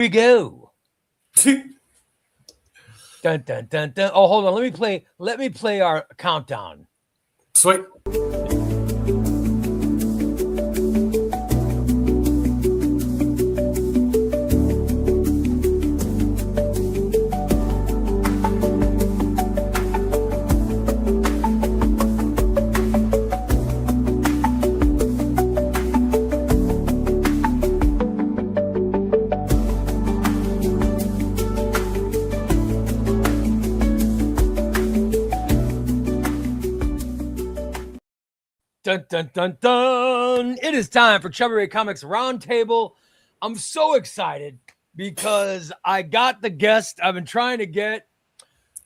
we go. Dun dun dun dun. Oh, hold on. Let me play our countdown. Sweet. Dun, dun, dun, dun. It is time for ChubbyRay Comics Roundtable. I'm so excited because I got the guest I've been trying to get.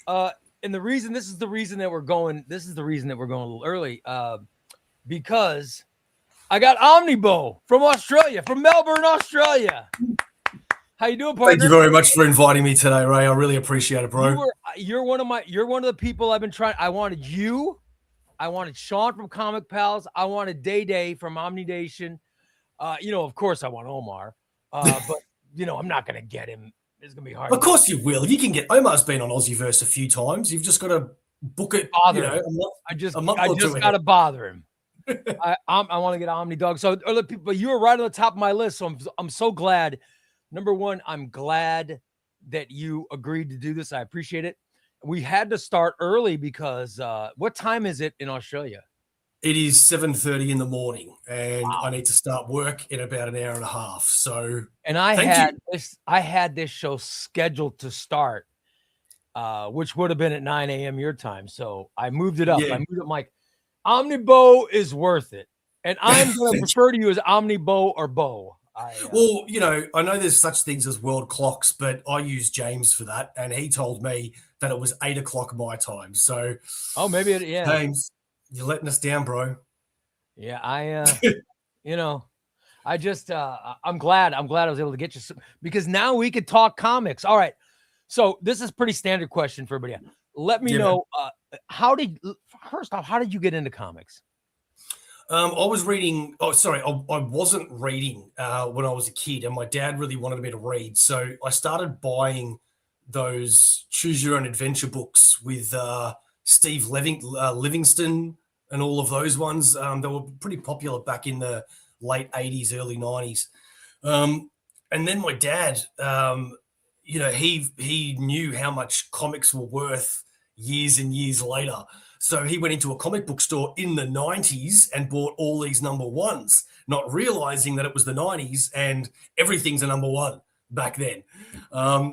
And this is the reason that we're going a little early. Because I got OmniBeau from Australia, from Melbourne, Australia. How you doing, partner? Thank you very much for inviting me today, Ray. I really appreciate it, bro. You're one of the people I've been trying. I wanted you. I wanted Sean from Comic Pals. I wanted Day from OmniNation. Of course, I want Omar. But I'm not gonna get him. It's gonna be hard. Of course, you will. You can get. Omar's been on Aussieverse a few times. You've just got to book it. I just gotta bother him. I want to get OmniDog. So other people, but you were right on the top of my list. So I'm so glad. Number one, I'm glad that you agreed to do this. I appreciate it. We had to start early because what time is it in Australia? It is 7:30 in the morning, and wow. I need to start work in about an hour and a half. So, and I had this show scheduled to start, which would have been at 9 a.m. your time. So I moved it up. Yeah. I moved it. I'm like, OmniBeau is worth it, and I'm going to refer to you as OmniBeau or Beau. Well, I know there's such things as world clocks, but I use James for that, and he told me that it was 8 o'clock my time. So, maybe James, you're letting us down, bro. Yeah, I'm glad I was able to get you because now we could talk comics. All right, so this is pretty standard question for everybody. Let me know how did you get into comics? I was reading. Oh, sorry, I wasn't reading when I was a kid, and my dad really wanted me to read. So I started buying those choose your own adventure books with Steve Livingston and all of those ones. They were pretty popular back in the late 80s, early 90s. And then my dad, he knew how much comics were worth years and years later. So he went into a comic book store in the 90s and bought all these number ones, not realizing that it was the 90s and everything's a number one back then.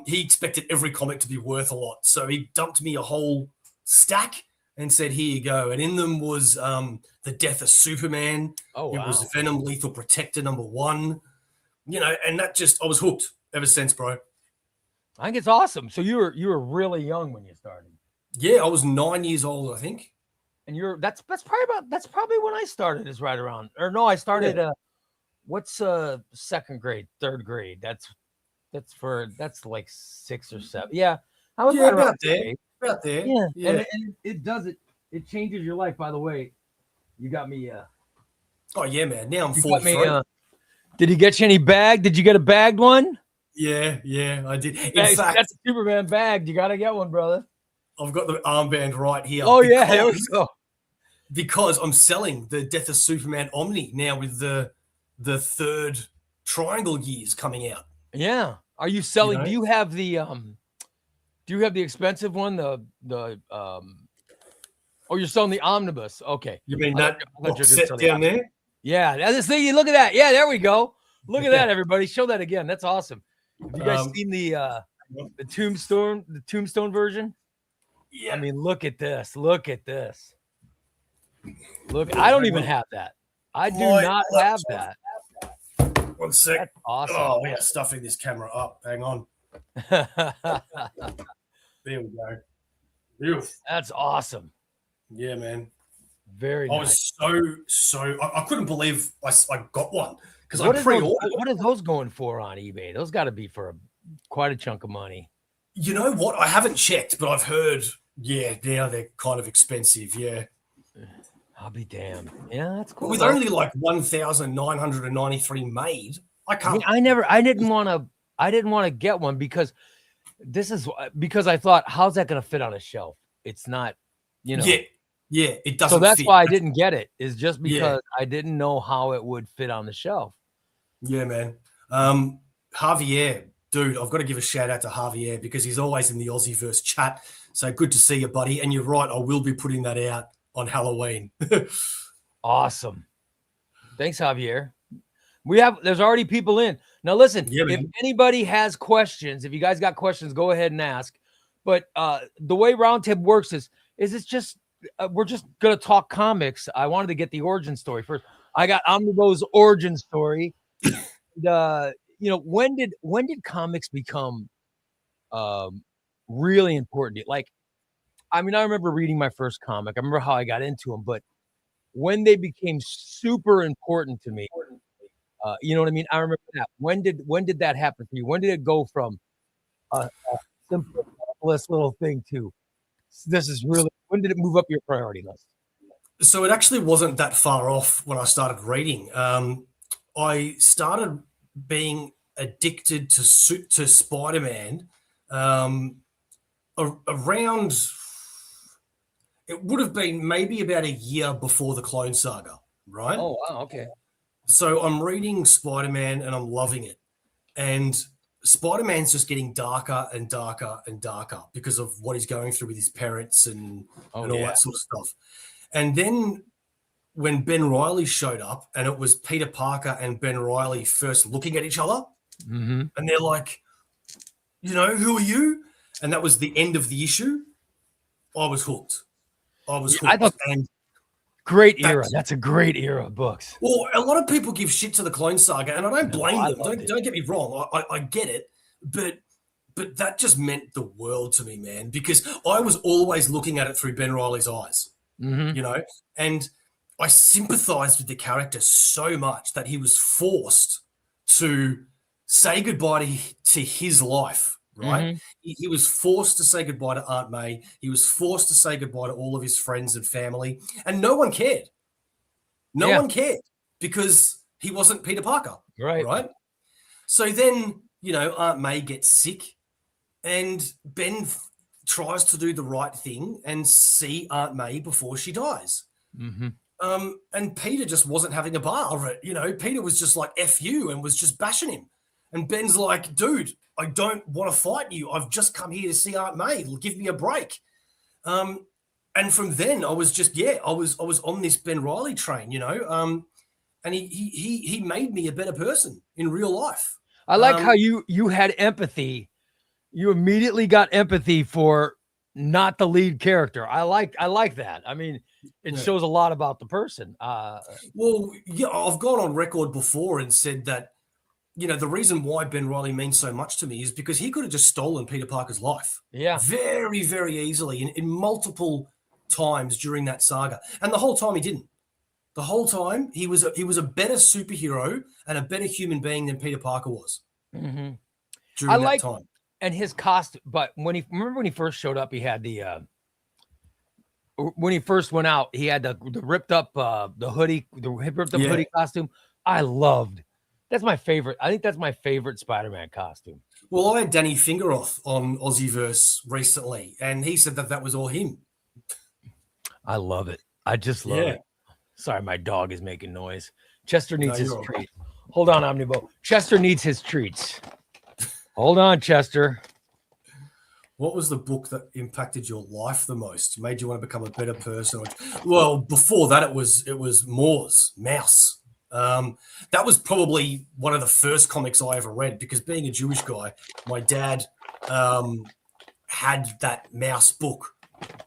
He expected every comic to be worth a lot. So he dumped me a whole stack and said, here you go. And in them was The Death of Superman. Oh, wow. It was Venom Lethal Protector number 1. And that I was hooked ever since, bro. I think it's awesome. So you were really young when you started. Yeah, I was 9 years old, I think. And that's probably when I started. Is right around, or no, I started. Yeah. What's second grade, third grade? That's like 6 or 7. Yeah, I was right about there. About there. Yeah. And it changes your life. By the way, you got me. Oh yeah, man. Now I'm 43. Did he get you any bag? Did you get a bagged one? Yeah, I did. In fact, that's a Superman bag. You got to get one, brother. I've got the armband right here. Oh, yeah. There we go. Because I'm selling the Death of Superman Omni now with the third triangle years coming out. Yeah. Are you selling? Do you have the expensive one? You're selling the omnibus. Okay. You mean that set down there? Yeah. Look at that. Yeah, there we go. Look at that, everybody. Show that again. That's awesome. Have you guys seen the Tombstone version? Yeah. I mean, look at this. Look, I don't even have that. I do not have that. 1 sec. That's awesome. Oh, we are stuffing this camera up. Hang on. There we go. Beautiful. That's awesome. Yeah, man. Very nice. I was so I couldn't believe I got one because I pre-ordered. What are those going for on eBay? Those got to be for quite a chunk of money. You know what? I haven't checked, but I've heard, now they're kind of expensive. Yeah. I'll be damned. Yeah, that's cool. With only like 1,993 made, I can't. I I didn't want to get one because I thought, how's that going to fit on a shelf? It's not, you know. Yeah, it doesn't. So that's fit. why I didn't get it. Is just because Yeah. I didn't know how it would fit on the shelf. Yeah, man. Javier, dude, I've got to give a shout out to Javier because he's always in the Aussieverse chat. So good to see you, buddy. And you're right, I will be putting that out on Halloween. Awesome. Thanks, Javier. There's already people in. Now listen, if anybody has questions, if you guys got questions, go ahead and ask. But the way Roundtable works is it's just we're just gonna talk comics. I wanted to get the origin story first. I got OmniBeau's origin story. And, you know, when did comics become really important? Like, I mean, I remember reading my first comic. I remember how I got into them, but when they became super important to me, you know what I mean? I remember that. When did that happen for you? When did it go from a simplest little thing to this is really? When did it move up your priority list? So it actually wasn't that far off when I started reading. I started being addicted to Spider-Man around. It would have been maybe about a year before the Clone Saga, right? Oh, wow, okay. So I'm reading Spider-Man and I'm loving it. And Spider-Man's just getting darker and darker and darker because of what he's going through with his parents and all that sort of stuff. And then when Ben Reilly showed up and it was Peter Parker and Ben Reilly first looking at each other, and they're like, you know, who are you? And that was the end of the issue. I was hooked. I thought, and great era. That's a great era of books. Well, a lot of people give shit to the Clone Saga, and I don't blame them. Don't get me wrong. I get it, but that just meant the world to me, man, because I was always looking at it through Ben Reilly's eyes, you know, and I sympathized with the character so much that he was forced to say goodbye to his life. Right. He was forced to say goodbye to Aunt May. He was forced to say goodbye to all of his friends and family. And no one cared. No one cared because he wasn't Peter Parker. Right. So then, you know, Aunt May gets sick and Ben tries to do the right thing and see Aunt May before she dies. And Peter just wasn't having a bar of it. You know, Peter was just like, F you, and was just bashing him. And Ben's like, dude, I don't want to fight you. I've just come here to see Aunt May. Give me a break. And from then, I was just, I was on this Ben Reilly train, you know. And he made me a better person in real life. I like how you had empathy. You immediately got empathy for not the lead character. I like that. I mean, it shows a lot about the person. Well, yeah, I've gone on record before and said that, you know, the reason why Ben Reilly means so much to me is because he could have just stolen Peter Parker's life. Yeah. Very, very easily in multiple times during that saga. And the whole time he didn't. The whole time he was a better superhero and a better human being than Peter Parker was during that time. And his costume, but when he first showed up, he had the when he first went out, he had the ripped up the hoodie, hoodie costume. I loved. That's my favorite. I think that's my favorite Spider-Man costume. Well, I had Danny Fingeroth on Aussieverse recently, and he said that was all him. I love it. I just love it. Sorry, my dog is making noise. Chester needs his treat. Hold on, OmniBeau. Chester needs his treats. Hold on, Chester. What was the book that impacted your life the most? Made you want to become a better person? Well, before that, it was Mouse. That was probably one of the first comics I ever read because being a Jewish guy, my dad had that Mouse book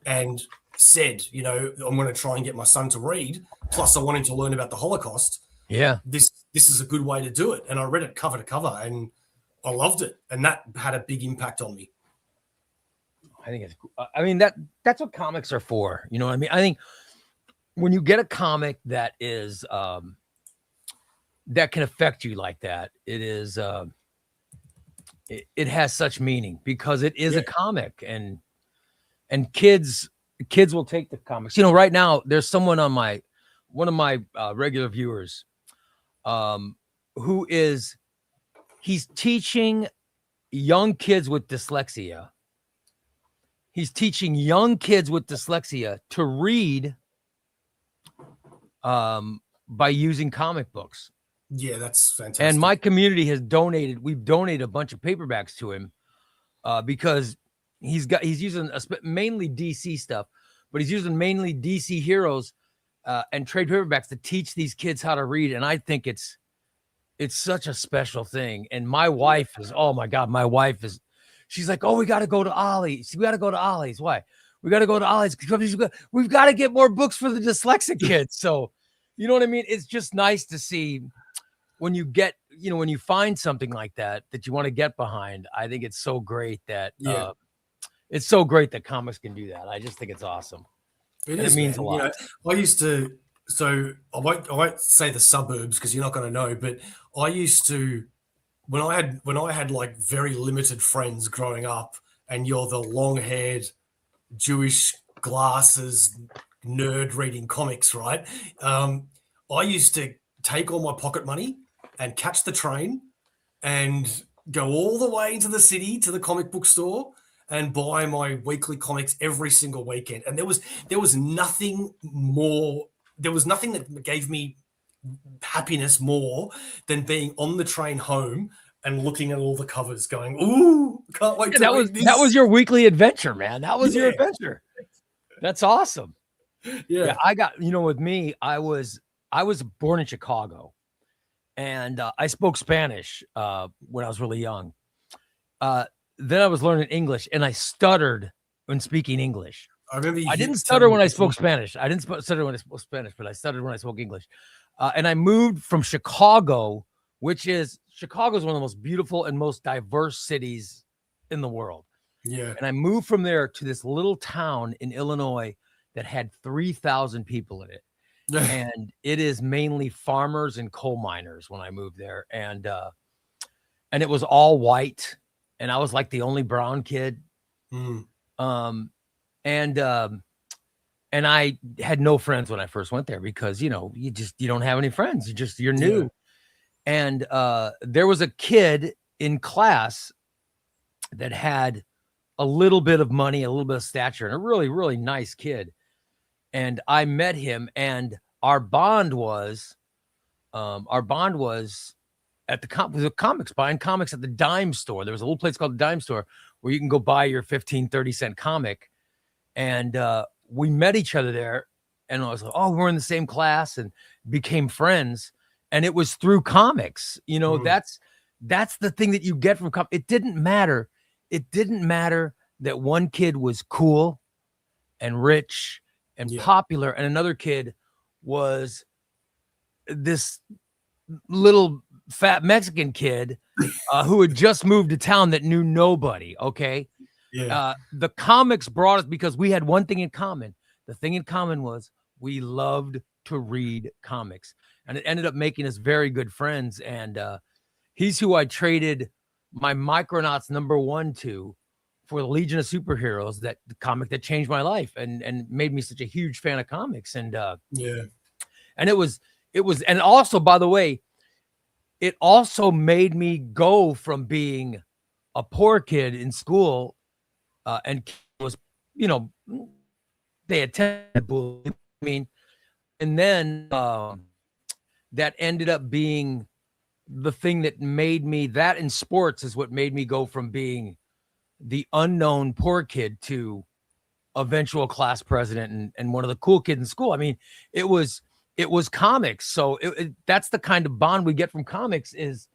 and said, you know, I'm going to try and get my son to read. Plus, I want him to learn about the Holocaust. Yeah. This is a good way to do it. And I read it cover to cover and I loved it. And that had a big impact on me. I think it's, I mean, that's what comics are for. You know what I mean? I think when you get a comic that is, that can affect you like that, it is, it has such meaning because it is a comic and kids will take the comics. You know, right now there's someone on one of my regular viewers, he's teaching young kids with dyslexia. He's teaching young kids with dyslexia to read by using comic books. Yeah, that's fantastic. And my community has donated. We've donated a bunch of paperbacks to him because he's using mainly DC stuff, but he's using mainly DC heroes and trade paperbacks to teach these kids how to read. And I think it's such a special thing. And my wife is, oh my God, she's like, oh, we got to go to Ollie's. We got to go to Ollie's. Why? We got to go to Ollie's. We've got to get more books for the dyslexic kids. So, you know what I mean? It's just nice to see when you get, when you find something like that you want to get behind. I think it's so great that comics can do that. I just think it's awesome. It means a lot. I used to, so I won't say the suburbs because you're not going to know, but I used to, when I had like very limited friends growing up, and you're the long-haired Jewish glasses nerd reading comics, right? I used to take all my pocket money and catch the train and go all the way into the city to the comic book store and buy my weekly comics every single weekend. And there was nothing that gave me happiness more than being on the train home and looking at all the covers going, ooh, can't wait to read this. That was your weekly adventure, man. That was your adventure. That's awesome. Yeah. I got, with me, I was born in Chicago, and I spoke Spanish when I was really young. Then I was learning English, and I stuttered when speaking English. I remember I didn't stutter when I spoke Spanish. I didn't stutter when I spoke Spanish, but I stuttered when I spoke English. And I moved from Chicago, Chicago is one of the most beautiful and most diverse cities in the world. Yeah. And I moved from there to this little town in Illinois that had 3,000 people in it. And it is mainly farmers and coal miners when I moved there. And it was all white. And I was like the only brown kid. Mm. And I had no friends when I first went there because, you don't have any friends. You're new. Yeah. And there was a kid in class that had a little bit of money, a little bit of stature, and a really, really nice kid. And I met him, and our bond was at the comics, buying comics at the dime store. There was a little place called the Dime Store where you can go buy your 15, 30-cent comic. And we met each other there, and I was like, oh, we're in the same class, and became friends. And it was through comics. That's the thing that you get from comics. It didn't matter. It didn't matter that one kid was cool and rich and popular, and another kid was this little fat Mexican kid who had just moved to town that knew nobody. Okay. Yeah. The comics brought us because we had one thing in common. The thing in common was we loved to read comics, and it ended up making us very good friends. And he's who I traded my Micronauts #1 to for the Legion of Superheroes, the comic that changed my life and made me such a huge fan of comics. And and it was, and also, by the way, it also made me go from being a poor kid in school and was, they attended bullying. I mean, and then that ended up being the thing that made me, that in sports is what made me go from being the unknown poor kid to eventual class president and one of the cool kids in school. I mean, it was comics. So that's the kind of bond we get from comics is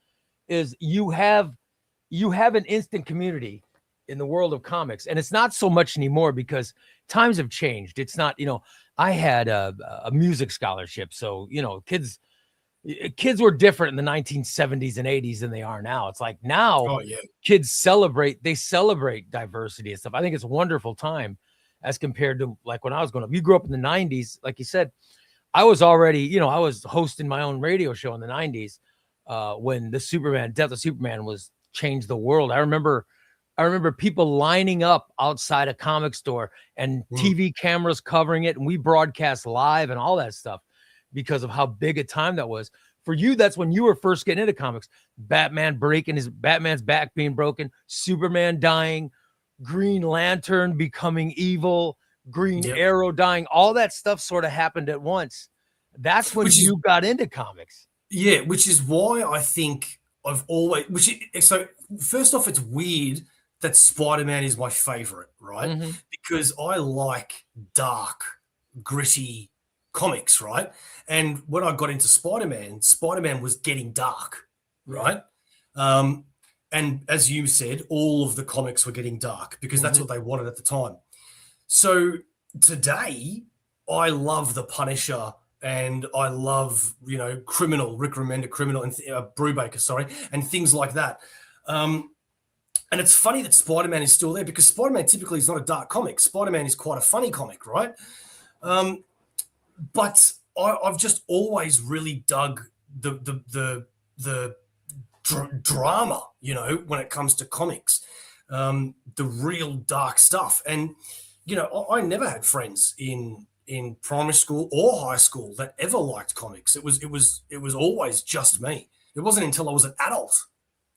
you have an instant community in the world of comics. And it's not so much anymore because times have changed. It's not, I had a music scholarship. So, kids were different in the 1970s and 80s than they are now. It's like now kids celebrate diversity and stuff. I think it's a wonderful time as compared to like when I was growing up. You grew up in the 90s, like you said. I was already, I was hosting my own radio show in the 90s when the Death of Superman was changed the world. I remember people lining up outside a comic store and TV cameras covering it, and we broadcast live and all that stuff because of how big a time that was. for you, that's when you were first getting into comics. Batman's back being broken, Superman dying, Green Lantern becoming evil, Green Arrow dying. All that stuff sort of happened at once. That's when you got into comics. Yeah, which is why I think I've always. So first off, it's weird that Spider-Man is my favorite, right? Mm-hmm. Because I like dark, gritty comics, right? And when I got into Spider-Man, Spider-Man was getting dark, right? And as you said, all of the comics were getting dark because that's what they wanted at the time. So today, I love the Punisher and I love, Criminal, Rick Remender, Criminal, and Brubaker, and things like that. And it's funny that Spider-Man is still there because Spider-Man typically is not a dark comic. Spider-Man is quite a funny comic, right? But I've just always really dug the drama, when it comes to comics, the real dark stuff. And, I never had friends in primary school or high school that ever liked comics. It was always just me. It wasn't until I was an adult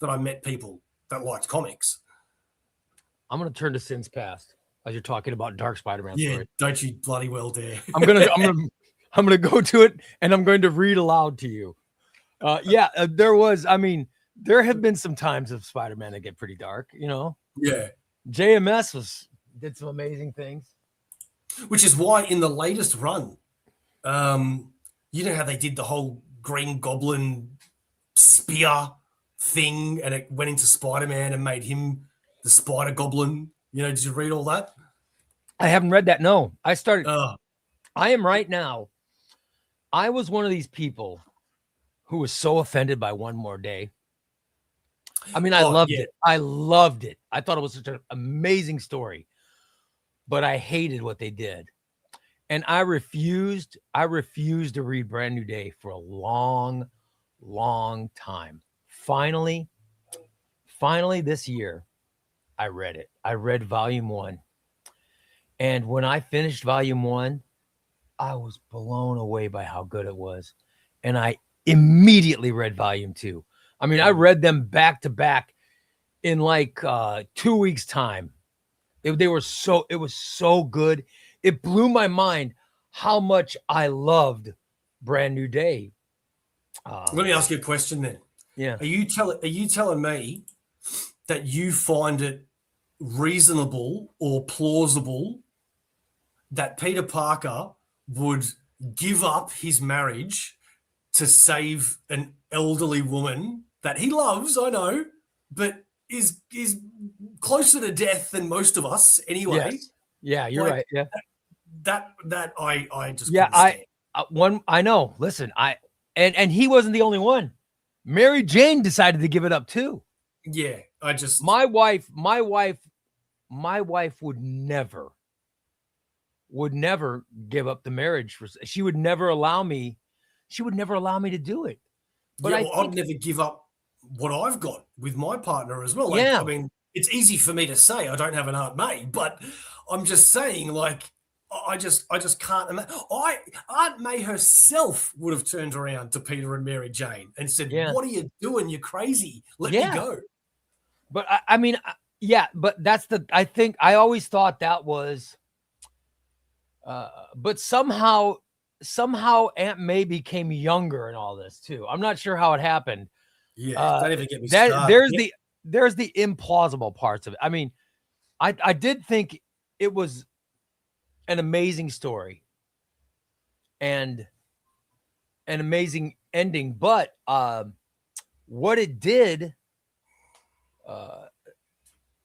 that I met people that liked comics. I'm going to turn to Sins Past as you're talking about Dark Spider-Man. Yeah, story. don't you bloody well dare. I'm gonna go to it and I'm going to read aloud to you. There have been some times of Spider-Man that get pretty dark, Yeah. JMS did some amazing things. Which is why in the latest run, you know how they did the whole Green Goblin spear thing and it went into Spider-Man and made him the Spider Goblin. Did you read all that? I haven't read that. No, I started. I am right now. I was one of these people who was so offended by One More Day. I mean, I loved it. I loved it. I thought it was such an amazing story, but I hated what they did. And I refused to read Brand New Day for a long, long time. Finally this year, I read it. I read volume 1. And when I finished volume 1, I was blown away by how good it was. And I immediately read volume 2. I mean, I read them back to back in like 2 weeks' time. It was so good. It blew my mind how much I loved Brand New Day. Let me ask you a question then. Yeah. Are you telling me that you find it reasonable or plausible that Peter Parker would give up his marriage to save an elderly woman that he loves, I know, but is closer to death than most of us anyway? Yes. Yeah, you're right. Yeah. That I just I know. Listen, and he wasn't the only one. Mary Jane decided to give it up too. Yeah, my wife would never give up the marriage. She would never allow me to do it. But I'd never give up what I've got with my partner as well. Like, yeah. I mean, it's easy for me to say I don't have an Aunt May, but I'm just saying, like, I just can't imagine. Aunt May herself would have turned around to Peter and Mary Jane and said, "What are you doing? You're crazy. Let me go." But but I always thought that was, but somehow Aunt May became younger in all this too. I'm not sure how it happened. Yeah, don't even get me started. There's the implausible parts of it. I mean, I did think it was an amazing story and an amazing ending, but what it did,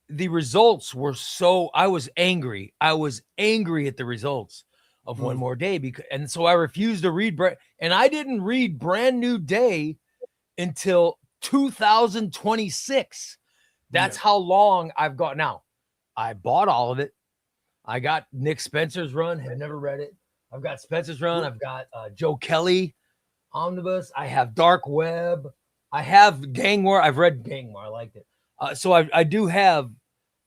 the results were I was angry. I was angry at the results of One More Day and so I refused to read and I didn't read Brand New Day until 2026. That's how long I've got now. I bought all of it. I got Nick Spencer's run. Have never read it. I've got Spencer's run. I've got Joe Kelly omnibus. I have Dark Web. I have Gang War. I've read Gang War. I liked it. So I do have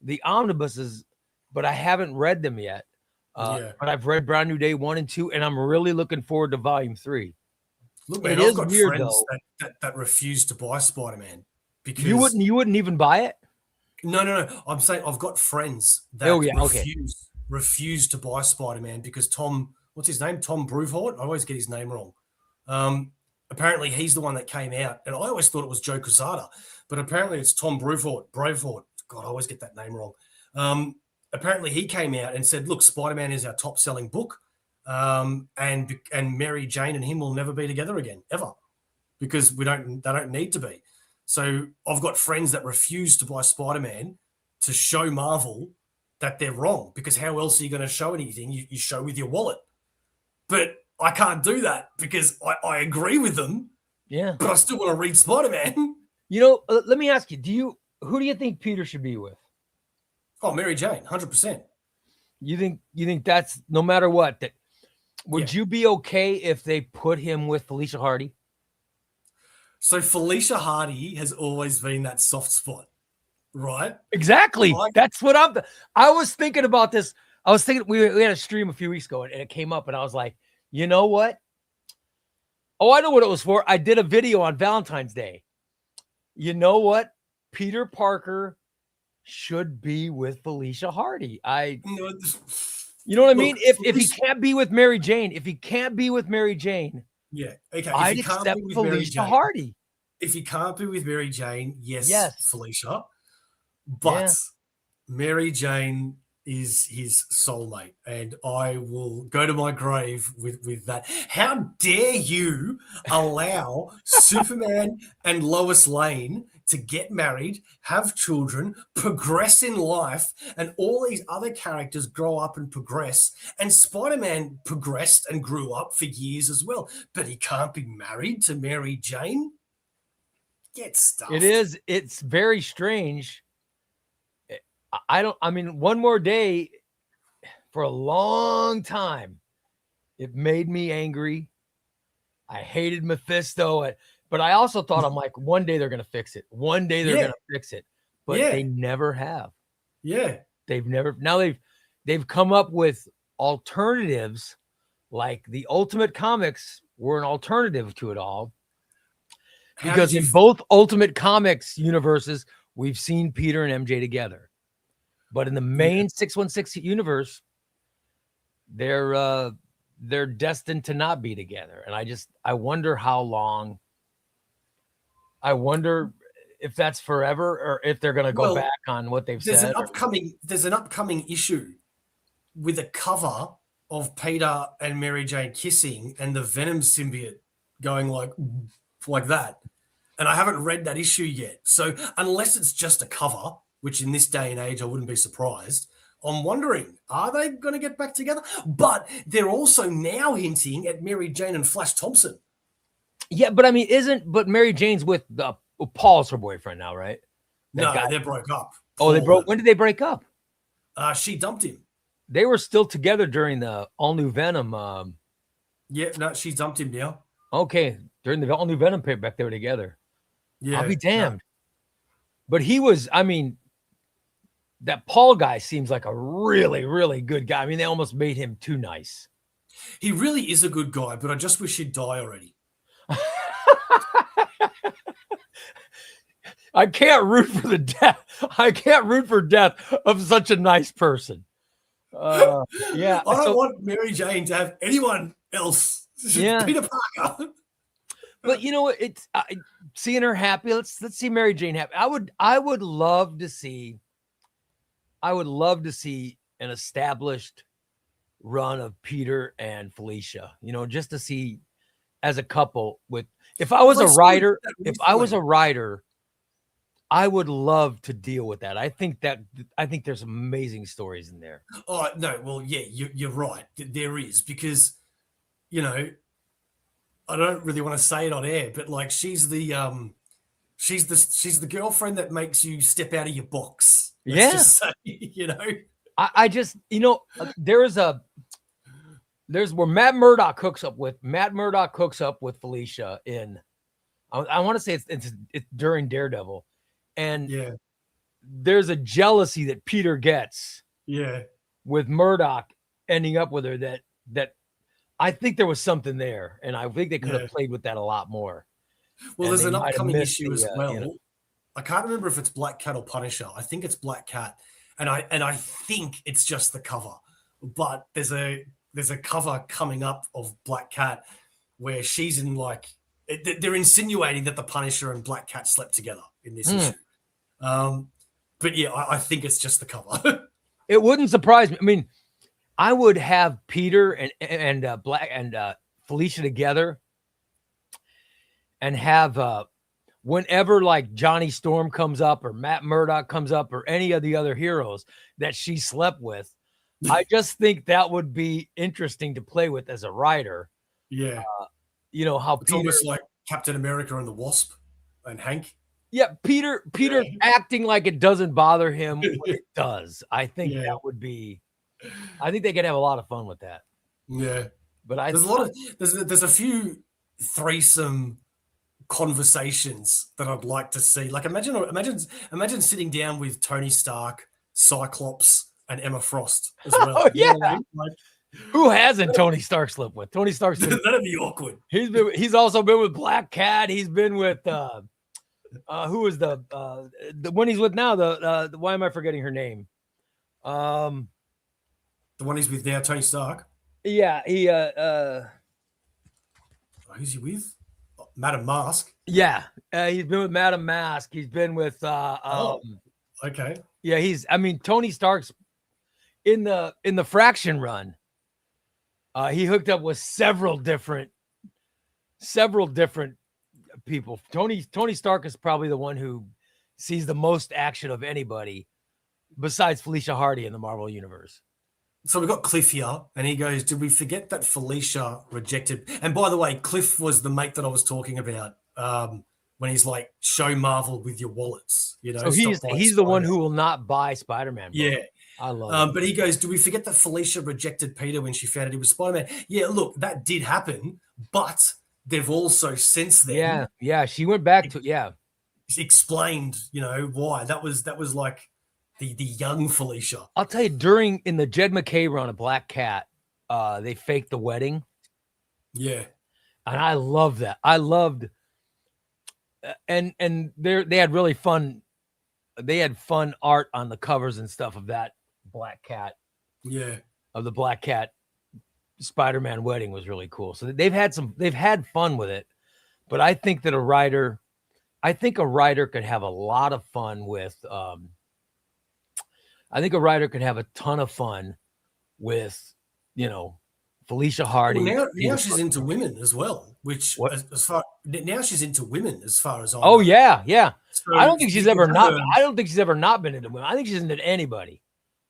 the omnibuses, but I haven't read them yet. But I've read Brand New Day 1 and 2, and I'm really looking forward to volume 3. Look, man, It I've is got weird friends though. that refuse to buy Spider-Man You because wouldn't even buy it? no. I'm saying I've got friends Oh that yeah, okay. refuse to buy Spider-Man because what's his name? Tom Bruford? I always get his name wrong. Apparently he's the one that came out, and I always thought it was Joe Quesada, but apparently it's Tom Bruford. God, I always get that name wrong. Apparently he came out and said, "Look, Spider-Man is our top-selling book, and Mary Jane and him will never be together again, ever, because they don't need to be." So I've got friends that refuse to buy Spider-Man to show Marvel that they're wrong, because how else are you going to show anything? You show with your wallet. But I can't do that because I agree with them, Yeah. but I still want to read Spider-Man. Let me ask you, who do you think Peter should be with? Oh, Mary Jane, 100%. You think that's no matter what, that would Yeah. you be okay if they put him with Felicia Hardy? So Felicia Hardy has always been that soft spot, right? Exactly. That's what I was thinking about this. I was thinking we had a stream a few weeks ago and it came up and I was like, you know what? Oh, I know what it was for. I did a video on Valentine's Day. You know what? Peter Parker should be with Felicia Hardy. You know what I mean? If he can't be with Mary Jane, yeah, okay. I'd accept Felicia Hardy. If he can't be with Mary Jane, yes. Felicia. But Yeah. Mary Jane is his soulmate, and I will go to my grave with that. How dare you allow Superman and Lois Lane to get married, have children, progress in life, and all these other characters grow up and progress, and Spider-Man progressed and grew up for years as well, but he can't be married to Mary Jane? Get stuffed. It's very strange. One more day for a long time, it made me angry. I hated Mephisto, but I also thought, I'm like, one day they're going to fix it. One day they're going to fix it, but they never have. Yeah. They've come up with alternatives, like the Ultimate Comics were an alternative to it all. Because in both Ultimate Comics universes, we've seen Peter and MJ together. But in the main 616 universe, they're destined to not be together. And I wonder how long. I wonder if that's forever or if they're going to go back on what they've said. There's an upcoming issue with a cover of Peter and Mary Jane kissing and the Venom symbiote going like that. And I haven't read that issue yet. So unless it's just a cover, which in this day and age I wouldn't be surprised, I'm wondering, are they going to get back together? But they're also now hinting at Mary Jane and Flash Thompson. Yeah, but I mean, but Mary Jane's with Paul's her boyfriend now, right? They broke up. Oh, they broke. When did they break up? She dumped him. They were still together during the All New Venom. She dumped him now. Okay, during the All New Venom paperback, they were together. Yeah, I'll be damned. No. But he was, that Paul guy seems like a really, really good guy. I mean, they almost made him too nice. He really is a good guy, but I just wish he'd die already. I can't root for the death. I can't root for death of such a nice person. I don't want Mary Jane to have anyone else. Yeah. Peter Parker. But you know what? It's seeing her happy. Let's see Mary Jane happy. I would love to see an established run of Peter and Felicia. Just to see as a couple with. If I was a writer, I would love to deal with that. I think there's amazing stories in there. Oh no, well, yeah, you're right. There is, because I don't really want to say it on air, but like she's the girlfriend that makes you step out of your box. Let's just say, I just there's where Matt Murdock hooks up with Felicia in. I want to say it's during Daredevil, and there's a jealousy that Peter gets with Murdock ending up with her that I think there was something there, and I think they could have Yeah. played with that a lot more. Well, And there's they an might have upcoming missed issue as the, well. you know. I can't remember if it's Black Cat or Punisher. I think it's Black Cat, and I think it's just the cover. But there's a cover coming up of Black Cat where she's in like they're insinuating that the Punisher and Black Cat slept together in this issue. But yeah, I think it's just the cover. It wouldn't surprise me. I mean, I would have Peter and Black and Felicia together, and have whenever like Johnny Storm comes up or Matt Murdock comes up or any of the other heroes that she slept with. I just think that would be interesting to play with as a writer. Yeah. You know how It's Peter, almost like Captain America and the Wasp and Hank. yeah, Peter acting like it doesn't bother him when it does. I think that would be. I think they could have a lot of fun with that. Yeah, but there's a lot of there's a few threesome conversations that I'd like to see. Like imagine sitting down with Tony Stark, Cyclops, and Emma Frost as well. Oh, yeah. You know what I mean? Like, who hasn't Tony Stark slept with? Tony Stark's been, that'd be awkward. He's also been with Black Cat. He's been with who is the one he's with now? The why am I forgetting her name? The one he's with now, Tony Stark. Yeah, he who's he with? Madam Mask. Yeah, he's been with Madam Mask. He's been with okay. Yeah, I mean Tony Stark's in the Fraction run. He hooked up with several different people. Tony Stark is probably the one who sees the most action of anybody besides Felicia Hardy in the Marvel Universe. So we've got Cliff here, and he goes, did we forget that Felicia rejected? And by the way, Cliff was the mate that I was talking about when he's like, show Marvel with your wallets. You know, so he's the one who will not buy Spider-Man. Yeah. I love it. But he goes, do we forget that Felicia rejected Peter when she found out he was Spider-Man? Yeah, look, that did happen, but they've also since then. Yeah, she went back to, explained, you know, why. That was like the young Felicia. I'll tell you, in the Jed McKay run of Black Cat, they faked the wedding. Yeah. And I love that. I loved, and they had really fun. They had fun art on the covers and stuff of that Black Cat. Yeah. Of the Black Cat Spider-Man wedding was really cool. So they've had fun with it. But I think that a writer could have a lot of fun with, I think a writer could have a ton of fun with, you know, Felicia Hardy. Well, now she's into women as well, which now she's into women as far as I know. Oh yeah. So I don't think she's ever not been into women. I think she's into anybody.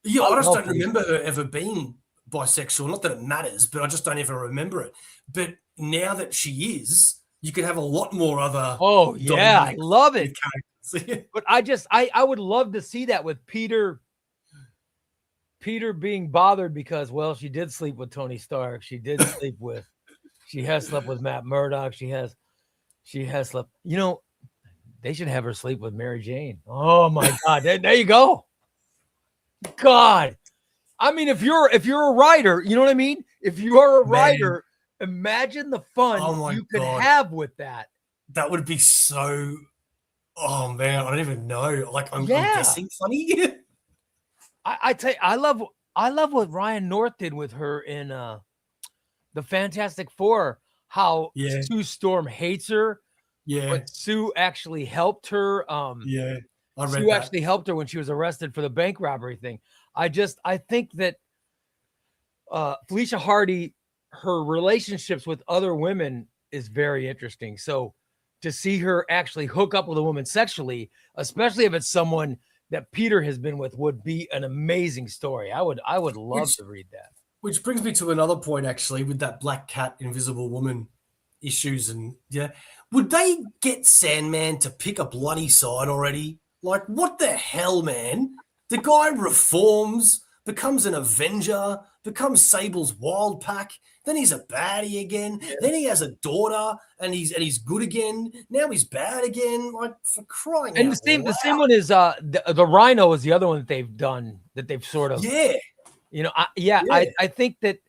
Yeah, I just don't remember her ever being bisexual. Not that it matters, but I just don't ever remember it. But now that she is, you could have a lot more other. Oh yeah, I love it. Characters. But I would love to see that with Peter being bothered because, well, she did sleep with Tony Stark. She has slept with Matt Murdock. She has slept, you know, they should have her sleep with Mary Jane. Oh my God. There you go. God. I mean, if you're a writer, you know what I mean? If you are a writer, imagine the fun you could have with that. That would be so, oh man, I don't even know. Like I'm guessing funny. I tell you, I love what Ryan North did with her in the Fantastic Four. How Sue Storm hates her, but Sue actually helped her. I read Sue actually helped her when she was arrested for the bank robbery thing. I think that Felicia Hardy, her relationships with other women is very interesting. So to see her actually hook up with a woman sexually, especially if it's someone that Peter has been with, would be an amazing story. I would love to read that. Which brings me to another point, actually, with that Black Cat, Invisible Woman issues. And would they get Sandman to pick a bloody side already? Like, what the hell, man? The guy reforms, becomes an Avenger, becomes Sable's Wild Pack. Then he's a baddie again. Yeah. Then he has a daughter, and he's good again. Now he's bad again. Like, for crying out loud. And the same one is the Rhino is the other one that they've done, that they've sort of you know. I think that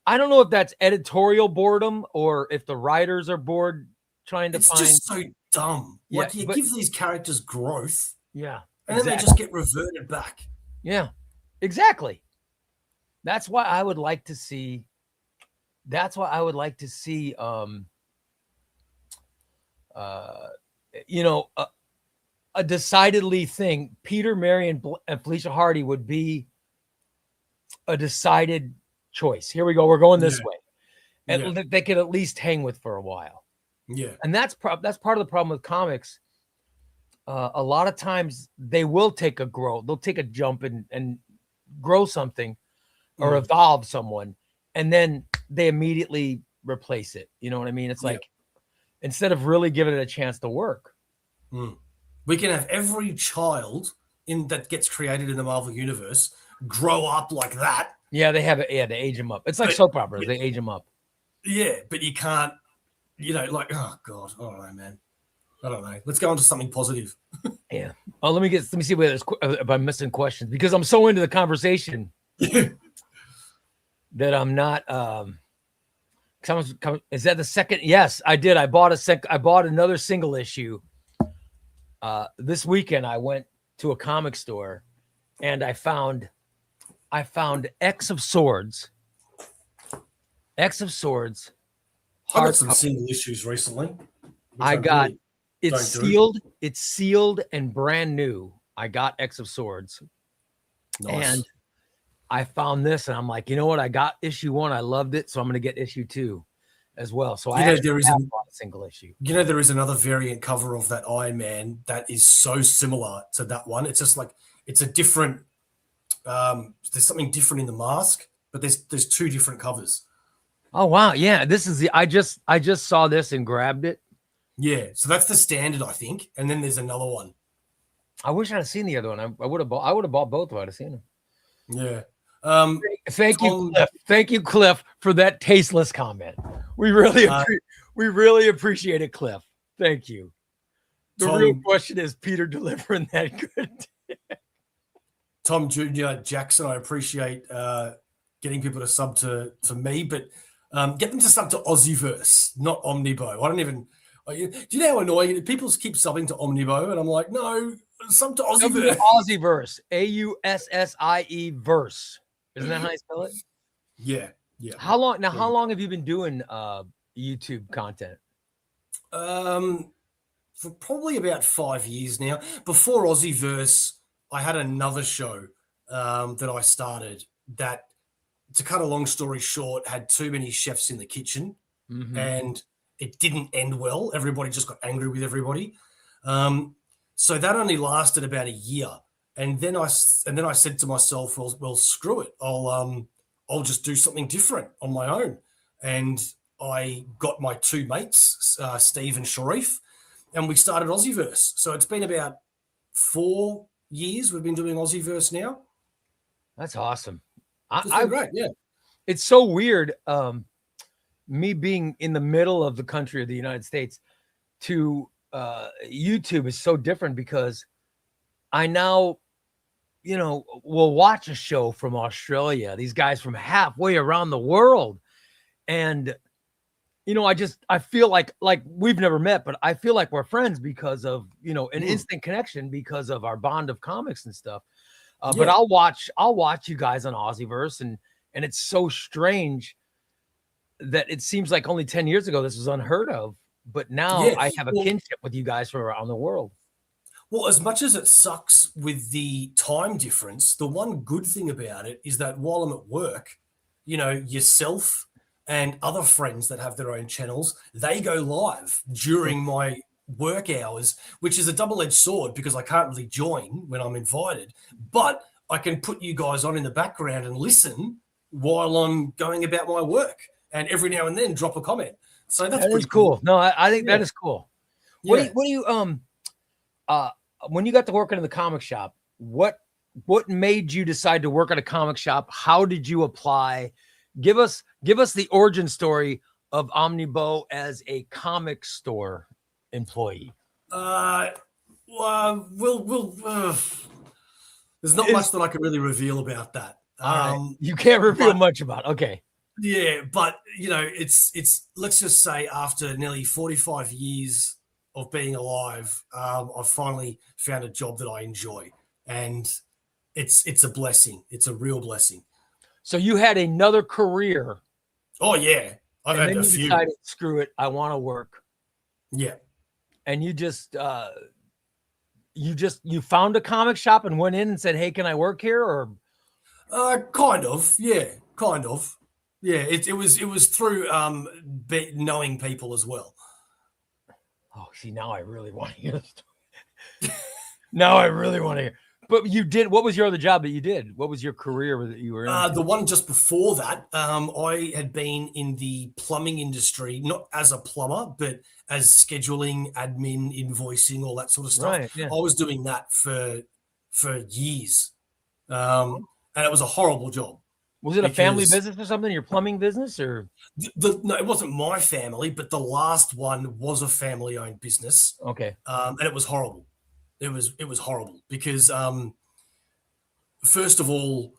I don't know if that's editorial boredom or if the writers are bored trying to find. It's just so dumb. Yeah, Like you but- give these characters growth, Yeah, and then they just get reverted back. Yeah, exactly. That's why I would like to see. That's why I would like to see. You know, a decidedly thing. Peter, Mary, and Felicia Hardy would be a decided choice. Here we go. We're going this way. And they could at least hang with for a while. Yeah. And that's part of the problem with comics. A lot of times they will take a growth. They'll take a jump and grow something or evolve someone. And then they immediately replace it. You know what I mean? It's like, instead of really giving it a chance to work. We can have every child that gets created in the Marvel Universe grow up like that. Yeah, they have it. Yeah, they age them up. It's like soap operas. They age them up. Yeah, but you can't, like, oh God, I don't know, man. I don't know. Let's go on to something positive. Yeah. Oh, let me see if I'm missing questions, because I'm so into the conversation that I'm not. Is that the second? Yes, I did. I bought another single issue. This weekend I went to a comic store and I found X of Swords. X of Swords. I got some single issues recently. It's sealed. It's sealed and brand new. I got X of Swords. Nice. And I found this and I'm like, you know what? I got issue 1. I loved it. So I'm going to get issue 2 as well. So there is a single issue. There is another variant cover of that Iron Man that is so similar to that one. It's just like, it's a different, there's something different in the mask, but there's 2 different covers. Oh, wow. Yeah. This is I just saw this and grabbed it. Yeah. So that's the standard, I think. And then there's another one. I wish I had seen the other one. I would have bought both if I'd have seen them. Yeah. Thank you, Cliff. Thank you, Cliff, for that tasteless comment. We really appreciate it, Cliff. Thank you. The real question is Peter delivering that good. Tom Jr. Jackson, I appreciate getting people to sub to me, but get them to sub to Aussieverse, not OmniBeau. I don't even. Do you know how annoying people keep subbing to OmniBeau, and I'm like, no, sub to Aussieverse. Aussieverse, AUSSIE verse. Isn't that how you spell it? Yeah, yeah. How long have you been doing YouTube content? For probably about 5 years now. Before Aussieverse, I had another show that I started that, to cut a long story short, had too many chefs in the kitchen, and it didn't end well. Everybody just got angry with everybody. So that only lasted about a year. And then I said to myself, well, screw it. I'll just do something different on my own. And I got my 2 mates, Steve and Sharif, and we started Aussieverse. So it's been about 4 years we've been doing Aussieverse now. That's awesome. It's been great, yeah. It's so weird, me being in the middle of the country of the United States to YouTube is so different, because I now, will watch a show from Australia, these guys from halfway around the world. And, I feel like we've never met, but I feel like we're friends because of, an instant connection because of our bond of comics and stuff. But I'll watch you guys on Aussieverse, and it's so strange that it seems like only 10 years ago this was unheard of, but now I have a kinship with you guys from around the world. Well, as much as it sucks with the time difference, the one good thing about it is that while I'm at work, yourself and other friends that have their own channels, they go live during my work hours, which is a double-edged sword because I can't really join when I'm invited, but I can put you guys on in the background and listen while I'm going about my work, and every now and then drop a comment. So that's pretty cool. No, I think that is cool. What do you when you got to work in the comic shop, what made you decide to work at a comic shop? How did you apply? Give us the origin story of OmniBeau as a comic store employee. There's not much that I can really reveal about that. You can't reveal much about it. Okay. Yeah, but it's let's just say after nearly 45 years of being alive, I've finally found a job that I enjoy, and it's a blessing. It's a real blessing. So you had another career, Oh yeah, I've and had then a you few. decided, screw it, I want to work. Yeah, And you found a comic shop and went in and said, "Hey, can I work here?" Or kind of. Yeah, kind of. Yeah, it was through knowing people as well. oh, see, now I really want to hear the story. Now I really want to hear. But you did. What was your other job that you did? What was your career that you were in? The one just before that, I had been in the plumbing industry, not as a plumber, but as scheduling, admin, invoicing, all that sort of stuff. Right. Yeah. I was doing that for years, and it was a horrible job Was it a family because business or something? Your plumbing business, or no, it wasn't my family, but the last one was a family-owned business, okay? and it was horrible. It was horrible because first of all,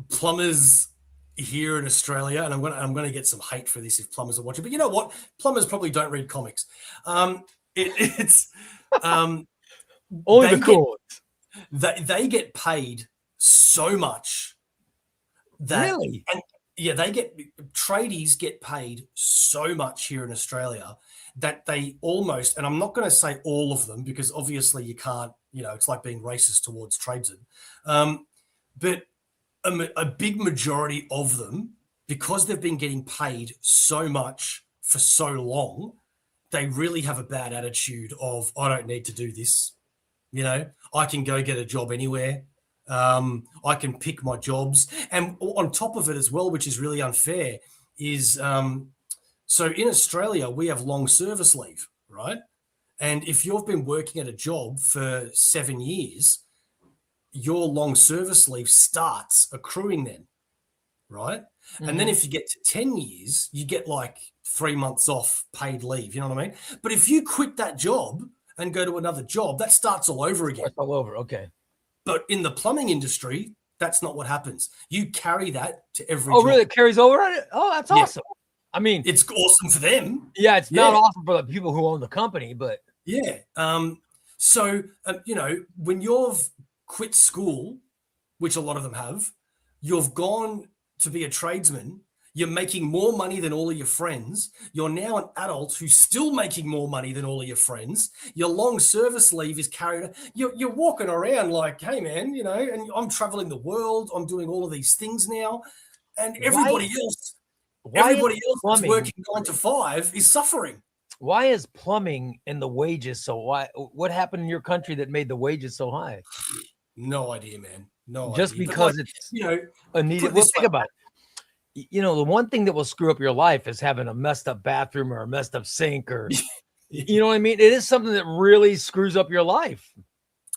plumbers here in Australia, and I'm going to get some hate for this if plumbers are watching, but you know what? Plumbers probably don't read comics. It's Only they the get cool they get paid so much that, really? and yeah, tradies get paid so much here in Australia that they almost, and I'm not going to say all of them because obviously you can't, it's like being racist towards tradesmen, but a big majority of them, because they've been getting paid so much for so long, they really have a bad attitude of, I don't need to do this. I can go get a job anywhere. I can pick my jobs. And on top of it as well, which is really unfair, is so in Australia, we have long service leave, right? And if you've been working at a job for 7 years, your long service leave starts accruing then, right? Mm-hmm. And then if you get to 10 years, you get like 3 months off paid leave. You know what I mean? But if you quit that job and go to another job, that starts all over again. All over. Okay. But in the plumbing industry, that's not what happens. You carry that to every job. Oh, really? It carries over? Oh, that's awesome. I mean, it's awesome for them. Yeah, it's not awesome for the people who own the company, but yeah. So, when you've quit school, which a lot of them have, you've gone to be a tradesman, you're making more money than all of your friends. You're now an adult who's still making more money than all of your friends. Your long service leave is carried. You're walking around like, hey, man, and I'm traveling the world. I'm doing all of these things now. And everybody else that's working 9 to 5 is suffering. Why is plumbing and the wages so why? What happened in your country that made the wages so high? No idea, man. No Just idea. because it's a needed. Well, think about it. The one thing that will screw up your life is having a messed up bathroom or a messed up sink, or you know what I mean? It is something that really screws up your life.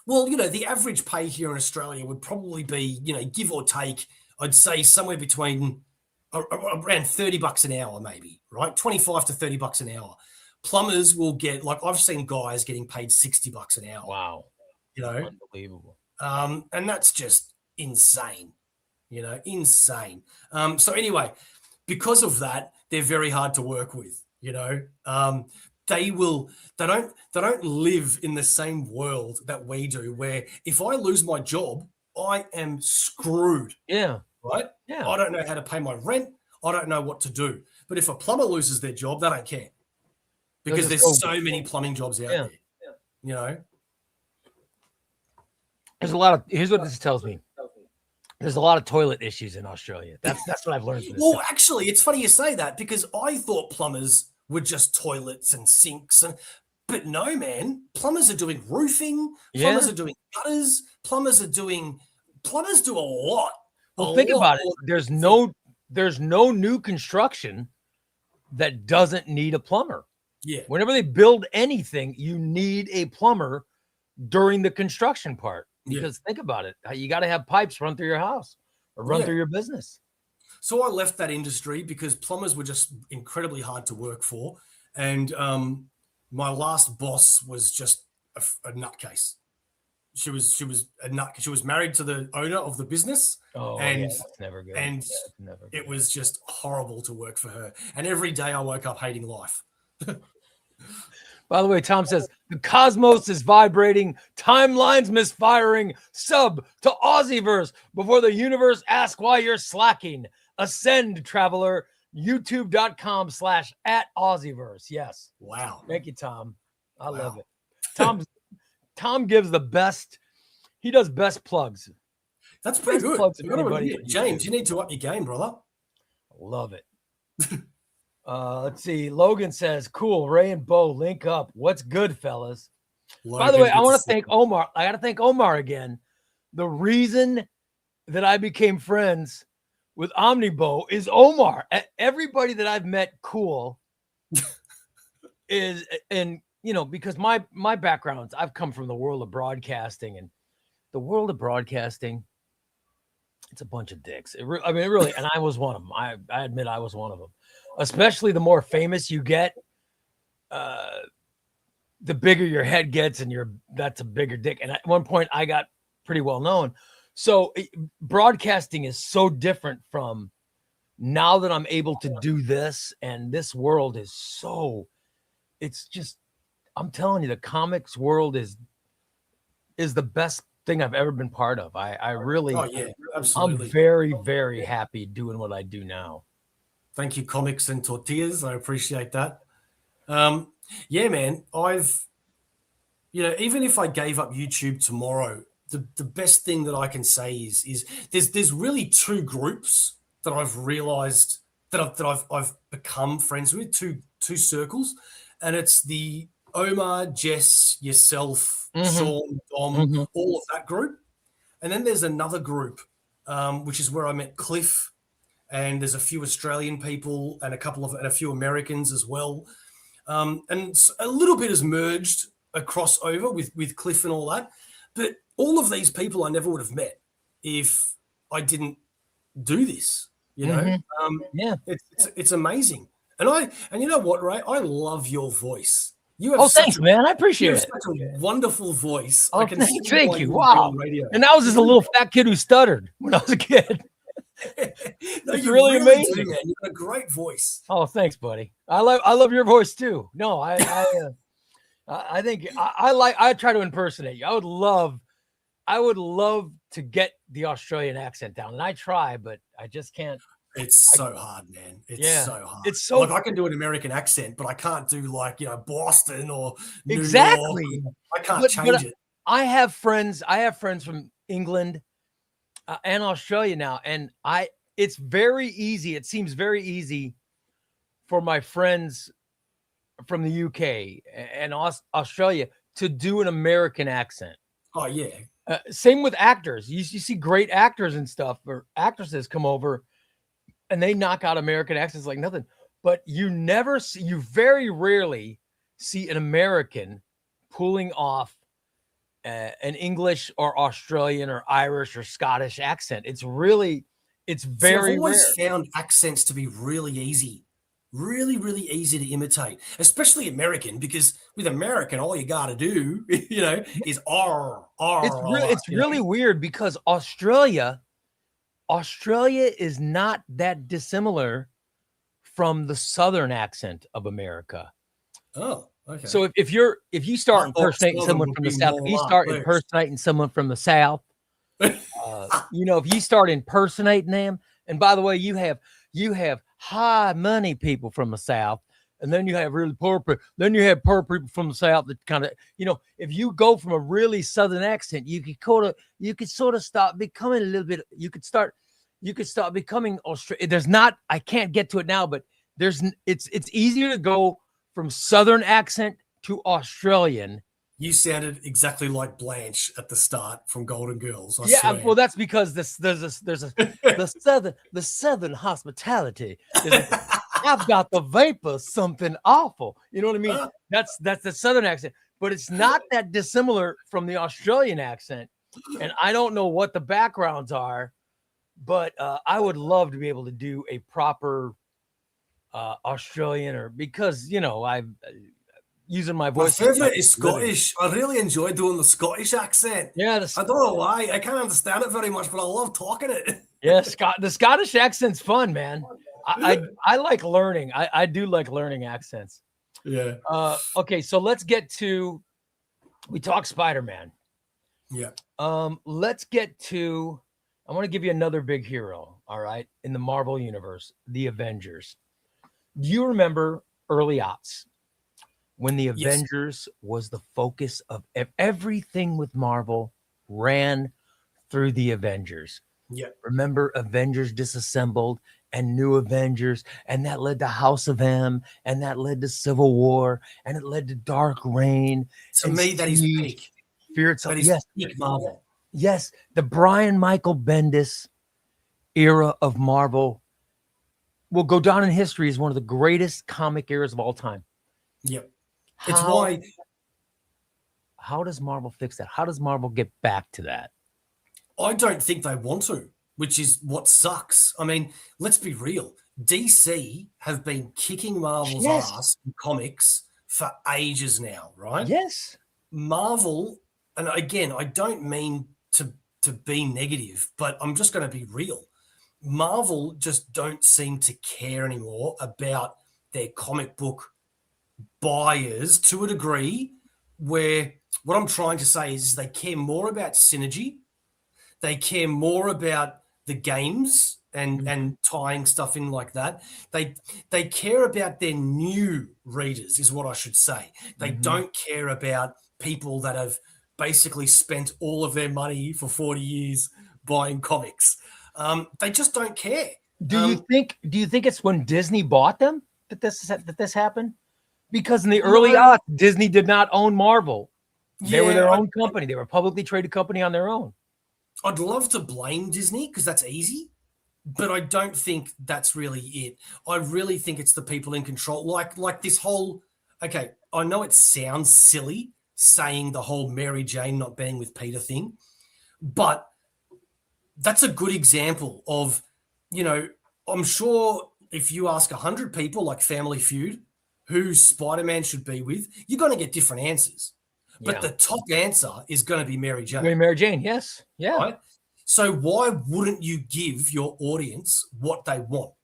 Well, the average pay here in Australia would probably be, give or take, I'd say somewhere between around $30 an hour, maybe, right? 25 to $30 an hour. Plumbers will get, like, I've seen guys getting paid $60 an hour. Wow. Unbelievable. And that's just insane. Insane. So anyway, because of that, they're very hard to work with. They don't live in the same world that we do, where if I lose my job, I am screwed. Yeah. Right? Yeah. I don't know how to pay my rent. I don't know what to do. But if a plumber loses their job, they don't care. Because there's so many plumbing jobs out there. There's a lot of, here's what this tells me. There's a lot of toilet issues in Australia. That's what I've learned. Well, actually, it's funny you say that, because I thought plumbers were just toilets and sinks, but no, man. Plumbers are doing roofing. Plumbers are doing gutters. Plumbers do a lot. Well, think about it. There's no new construction that doesn't need a plumber. Yeah. Whenever they build anything, you need a plumber during the construction part. Because think about it, you got to have pipes run through your house or run through your business. So I left that industry because plumbers were just incredibly hard to work for. And my last boss was just a nutcase. she was married to the owner of the business. Oh, and yeah, that's never good. and That's never it good. was just horrible to work for her. And every day I woke up hating life. By the way, Tom says the cosmos is vibrating, timelines misfiring. Sub to Aussieverse before the universe asks why you're slacking. Ascend, traveler. YouTube.com/@Aussieverse. Yes. Wow. Thank you, Tom. I Wow. love it. Tom gives the best. He does best plugs. That's pretty Best good. plugs of You gotta anybody admit, on James, YouTube. you need to up your game, brother. Love it. Let's see. Logan says, cool. Ray and Bo link up. What's good, fellas? By the way, I want to thank Omar. I got to thank Omar again. The reason that I became friends with OmniBeau is Omar. Everybody that I've met cool is, and you know, because my backgrounds, I've come from the world of broadcasting, and the world of broadcasting, it's a bunch of dicks. It really, and I was one of them. I admit I was one of them. Especially the more famous you get, the bigger your head gets, and that's a bigger dick. And at one point, I got pretty well known. So broadcasting is so different from now that I'm able to do this, and this world is so. It's just, I'm telling you, the comics world is the best thing I've ever been part of. I really, oh yeah, absolutely. I'm very, very happy doing what I do now. Thank you, Comics and Tortillas. I appreciate that. Yeah, man, even if I gave up YouTube tomorrow, the best thing that I can say is there's really two groups that I've realized that I've become friends with, two circles, and it's the Omar, Jess, yourself, Sean, Dom, all of that group. And then there's another group, which is where I met Cliff, and there's a few Australian people and a few Americans as well. And a little bit has merged a crossover with Cliff and all that. But all of these people I never would have met if I didn't do this, you know? Yeah. It's amazing. And you know what, Ray? I love your voice. You have thanks, man. I appreciate it. Such a wonderful voice. Oh, thank you. Wow. And I was just a little fat kid who stuttered when I was a kid. No, it's really amazing. Do, man. You've got a great voice. Oh, thanks, buddy. I love your voice too. No, I think I try to impersonate you. I would love to get the Australian accent down, and I try, but I just can't. It's so hard, man. It's so hard. It's so like I can do an American accent, but I can't do Boston or New exactly. York. I can't change it. I have friends from England and Australia now, and it's very easy. It seems very easy for my friends from the UK and Australia to do an American accent. Oh yeah. Same with actors. You see great actors and stuff, or actresses come over and they knock out American accents like nothing. But you very rarely see an American pulling off an English or Australian or Irish or Scottish accent. It's very I've always rare. found accents to be really easy. Really, really easy to imitate, especially American, because with American, all you got to do, is R. It's really weird because Australia is not that dissimilar from the Southern accent of America. Oh, okay. So if you start impersonating someone from the South, if you start impersonating someone from the South, if you start impersonating them, and by the way, you have high money people from the South, and then you have really poor people. Then you have poor people from the South that kind of, if you go from a really Southern accent, you could sort of start becoming a little bit. You could start becoming Australian. I can't get to it now, but it's easier to go from Southern accent to Australian. You sounded exactly like Blanche at the start from Golden Girls. I swear. Well, that's because the Southern hospitality. I've got the vapor, something awful. You know what I mean? That's the Southern accent, but it's not that dissimilar from the Australian accent. And I don't know what the backgrounds are, but I would love to be able to do a proper Australian, or because using my My voice. favorite is Scottish. I really enjoy doing the Scottish accent. Yeah, I don't know why. I can't understand it very much, but I love talking it. yeah, the Scottish accent's fun, man. I like learning. I do like learning accents. Yeah. Okay, so let's get to. We talk Spider-Man. Yeah. Let's get to. I want to give you another big hero. All right, in the Marvel universe, the Avengers. Do you remember early aughts when the Avengers was the focus of everything with Marvel ran through the Avengers? Yeah. Remember Avengers Disassembled and New Avengers, and that led to House of M, and that led to Civil War, and it led to Dark Reign. To me, that is peak. Fear That is peak Marvel. Yes, the Brian Michael Bendis era of Marvel will go down in history as one of the greatest comic eras of all time. Yep. It's why. How does Marvel fix that? How does Marvel get back to that? I don't think they want to, which is what sucks. I mean, let's be real. DC have been kicking Marvel's ass in comics for ages now, right? Yes. Marvel, and again, I don't mean to be negative, but I'm just going to be real. Marvel just don't seem to care anymore about their comic book buyers to a degree where what I'm trying to say is they care more about synergy. They care more about the games and tying stuff in like that. They care about their new readers is what I should say. They don't care about people that have basically spent all of their money for 40 years buying comics. They just don't care. Do you think it's when Disney bought them that this happened? Because in the early aughts, Disney did not own Marvel. They were their own company. They were a publicly traded company on their own. I'd love to blame Disney because that's easy, but I don't think that's really it. I really think it's the people in control. Like this whole, okay, I know it sounds silly saying the whole Mary Jane not being with Peter thing, but that's a good example of, I'm sure if you ask 100 people like Family Feud who Spider-Man should be with, you're going to get different answers. But the top answer is going to be Mary Jane. Mary Jane, yes. Yeah. Right? So why wouldn't you give your audience what they want?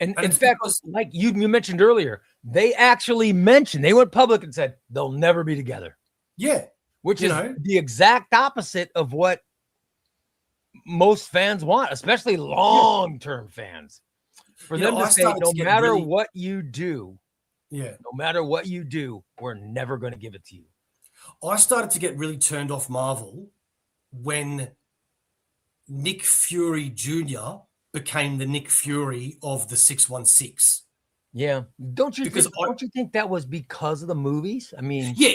And in fact, like you mentioned earlier, they actually mentioned, they went public and said they'll never be together. Yeah. Which is the exact opposite of what most fans want, especially long-term fans. For them to say, no matter what you do, no matter what you do, we're never going to give it to you. I started to get really turned off Marvel when Nick Fury Jr. became the Nick Fury of the 616. Yeah. Don't you think that was because of the movies? I mean, yeah,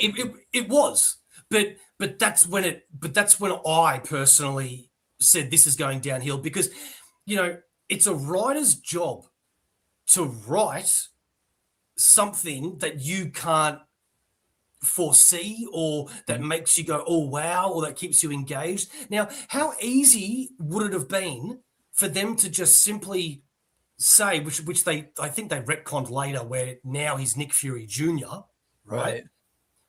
it was. But that's when I personally said this is going downhill because, it's a writer's job to write something that you can't foresee or that makes you go, oh, wow, or that keeps you engaged. Now, how easy would it have been for them to just simply say, which I think they retconned later where now he's Nick Fury Jr., right?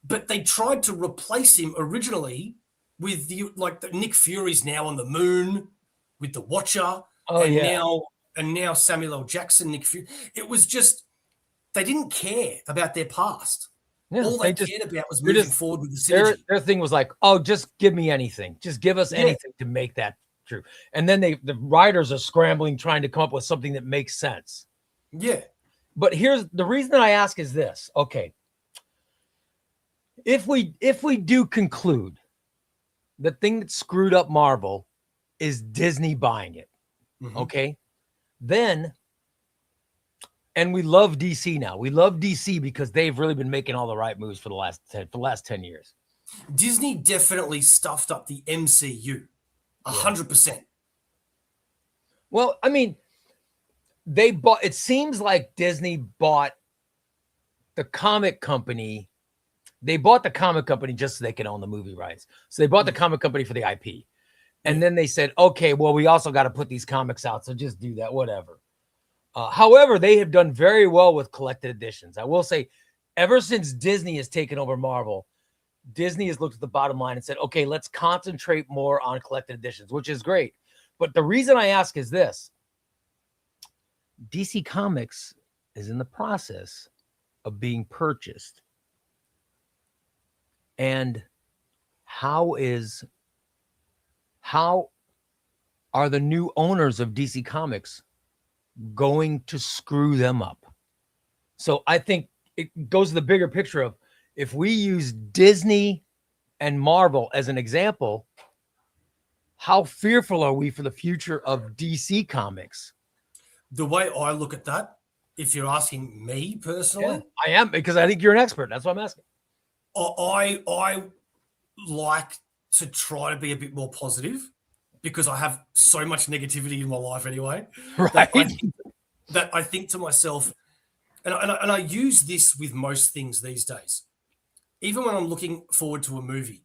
But they tried to replace him originally with Nick Fury's now on the moon with the Watcher, now Samuel L. Jackson, Nick Fury. It was just they didn't care about their past. Yeah, all they cared about was moving forward with the synergy. Their thing was like, oh, just give me anything. Just give us anything to make that true. And then the writers are scrambling, trying to come up with something that makes sense. Yeah. But here's the reason that I ask is this. Okay. If we do conclude the thing that screwed up Marvel is Disney buying it, okay, then, and we love DC now. We love DC because they've really been making all the right moves for the last 10 years. Disney definitely stuffed up the MCU, 100%. Well, I mean, it seems like Disney bought the comic company. They bought the comic company just so they could own the movie rights. So they bought the comic company for the IP. And then they said, okay, well, we also got to put these comics out. So just do that, whatever. However, they have done very well with collected editions. I will say ever since Disney has taken over Marvel, Disney has looked at the bottom line and said, okay, let's concentrate more on collected editions, which is great. But the reason I ask is this: DC Comics is in the process of being purchased. And how are the new owners of DC Comics going to screw them up? So I think it goes to the bigger picture of, if we use Disney and Marvel as an example, how fearful are we for the future of DC Comics? The way I look at that, if you're asking me personally, I am, because I think you're an expert. That's what I'm asking. I like to try to be a bit more positive, because I have so much negativity in my life anyway. Right. That I think to myself, and I use this with most things these days. Even when I'm looking forward to a movie,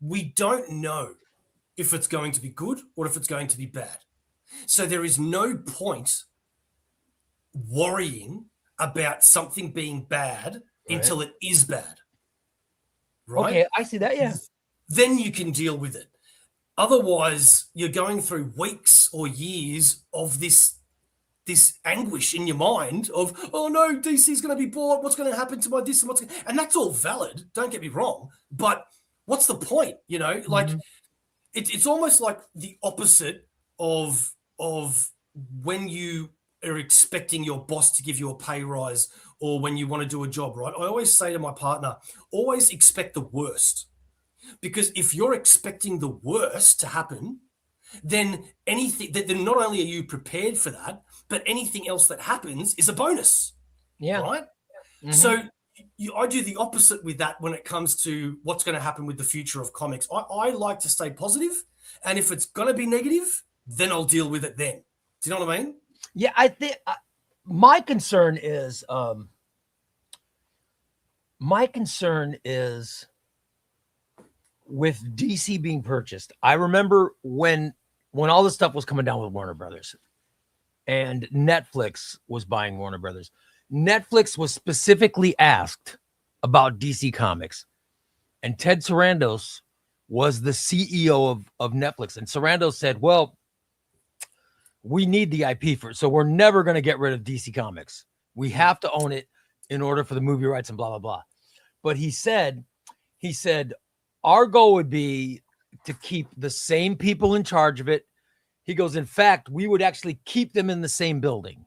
we don't know if it's going to be good or if it's going to be bad. So there is no point worrying about something being bad until it is bad. Right? Okay, I see that, yeah. Then you can deal with it. Otherwise, you're going through weeks or years of this anguish in your mind of, oh no, DC's going to be bought. What's going to happen to my this and that's all valid. Don't get me wrong, but what's the point? You know, like it's almost like the opposite of when you are expecting your boss to give you a pay rise, or when you want to do a job, right? I always say to my partner, always expect the worst. Because if you're expecting the worst to happen, then then not only are you prepared for that, but anything else that happens is a bonus. Yeah. Right? Mm-hmm. So I do the opposite with that when it comes to what's going to happen with the future of comics. I like to stay positive, and if it's going to be negative, then I'll deal with it then. Do you know what I mean? Yeah, I think my concern is with DC being purchased. I remember when all this stuff was coming down with Warner Brothers and Netflix was buying Warner Brothers. Netflix was specifically asked about DC Comics, and Ted Sarandos was the CEO of Netflix. And Sarandos said, well, we need the IP for it, so we're never going to get rid of DC Comics. We have to own it in order for the movie rights and blah, blah, blah. But he said, our goal would be to keep the same people in charge of it. He goes, in fact, we would actually keep them in the same building.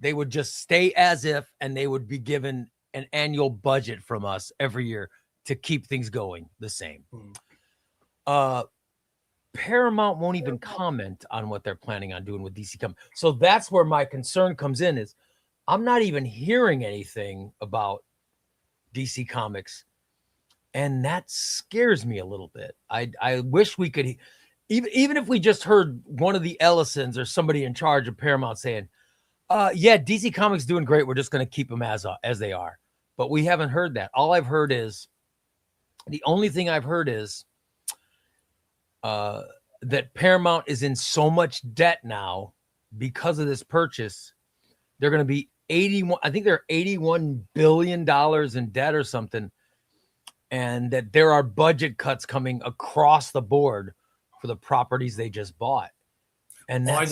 They would just stay as if, and they would be given an annual budget from us every year to keep things going the same. Paramount won't even comment on what they're planning on doing with DC Comics. So that's where my concern comes in, is I'm not even hearing anything about DC Comics. And that scares me a little bit. I wish we could, even if we just heard one of the Ellisons or somebody in charge of Paramount saying, yeah, DC Comics doing great. We're just going to keep them as they are. But we haven't heard that. The only thing I've heard is that Paramount is in so much debt now because of this purchase. They're going to be they're $81 billion in debt or something. And that there are budget cuts coming across the board for the properties they just bought. And that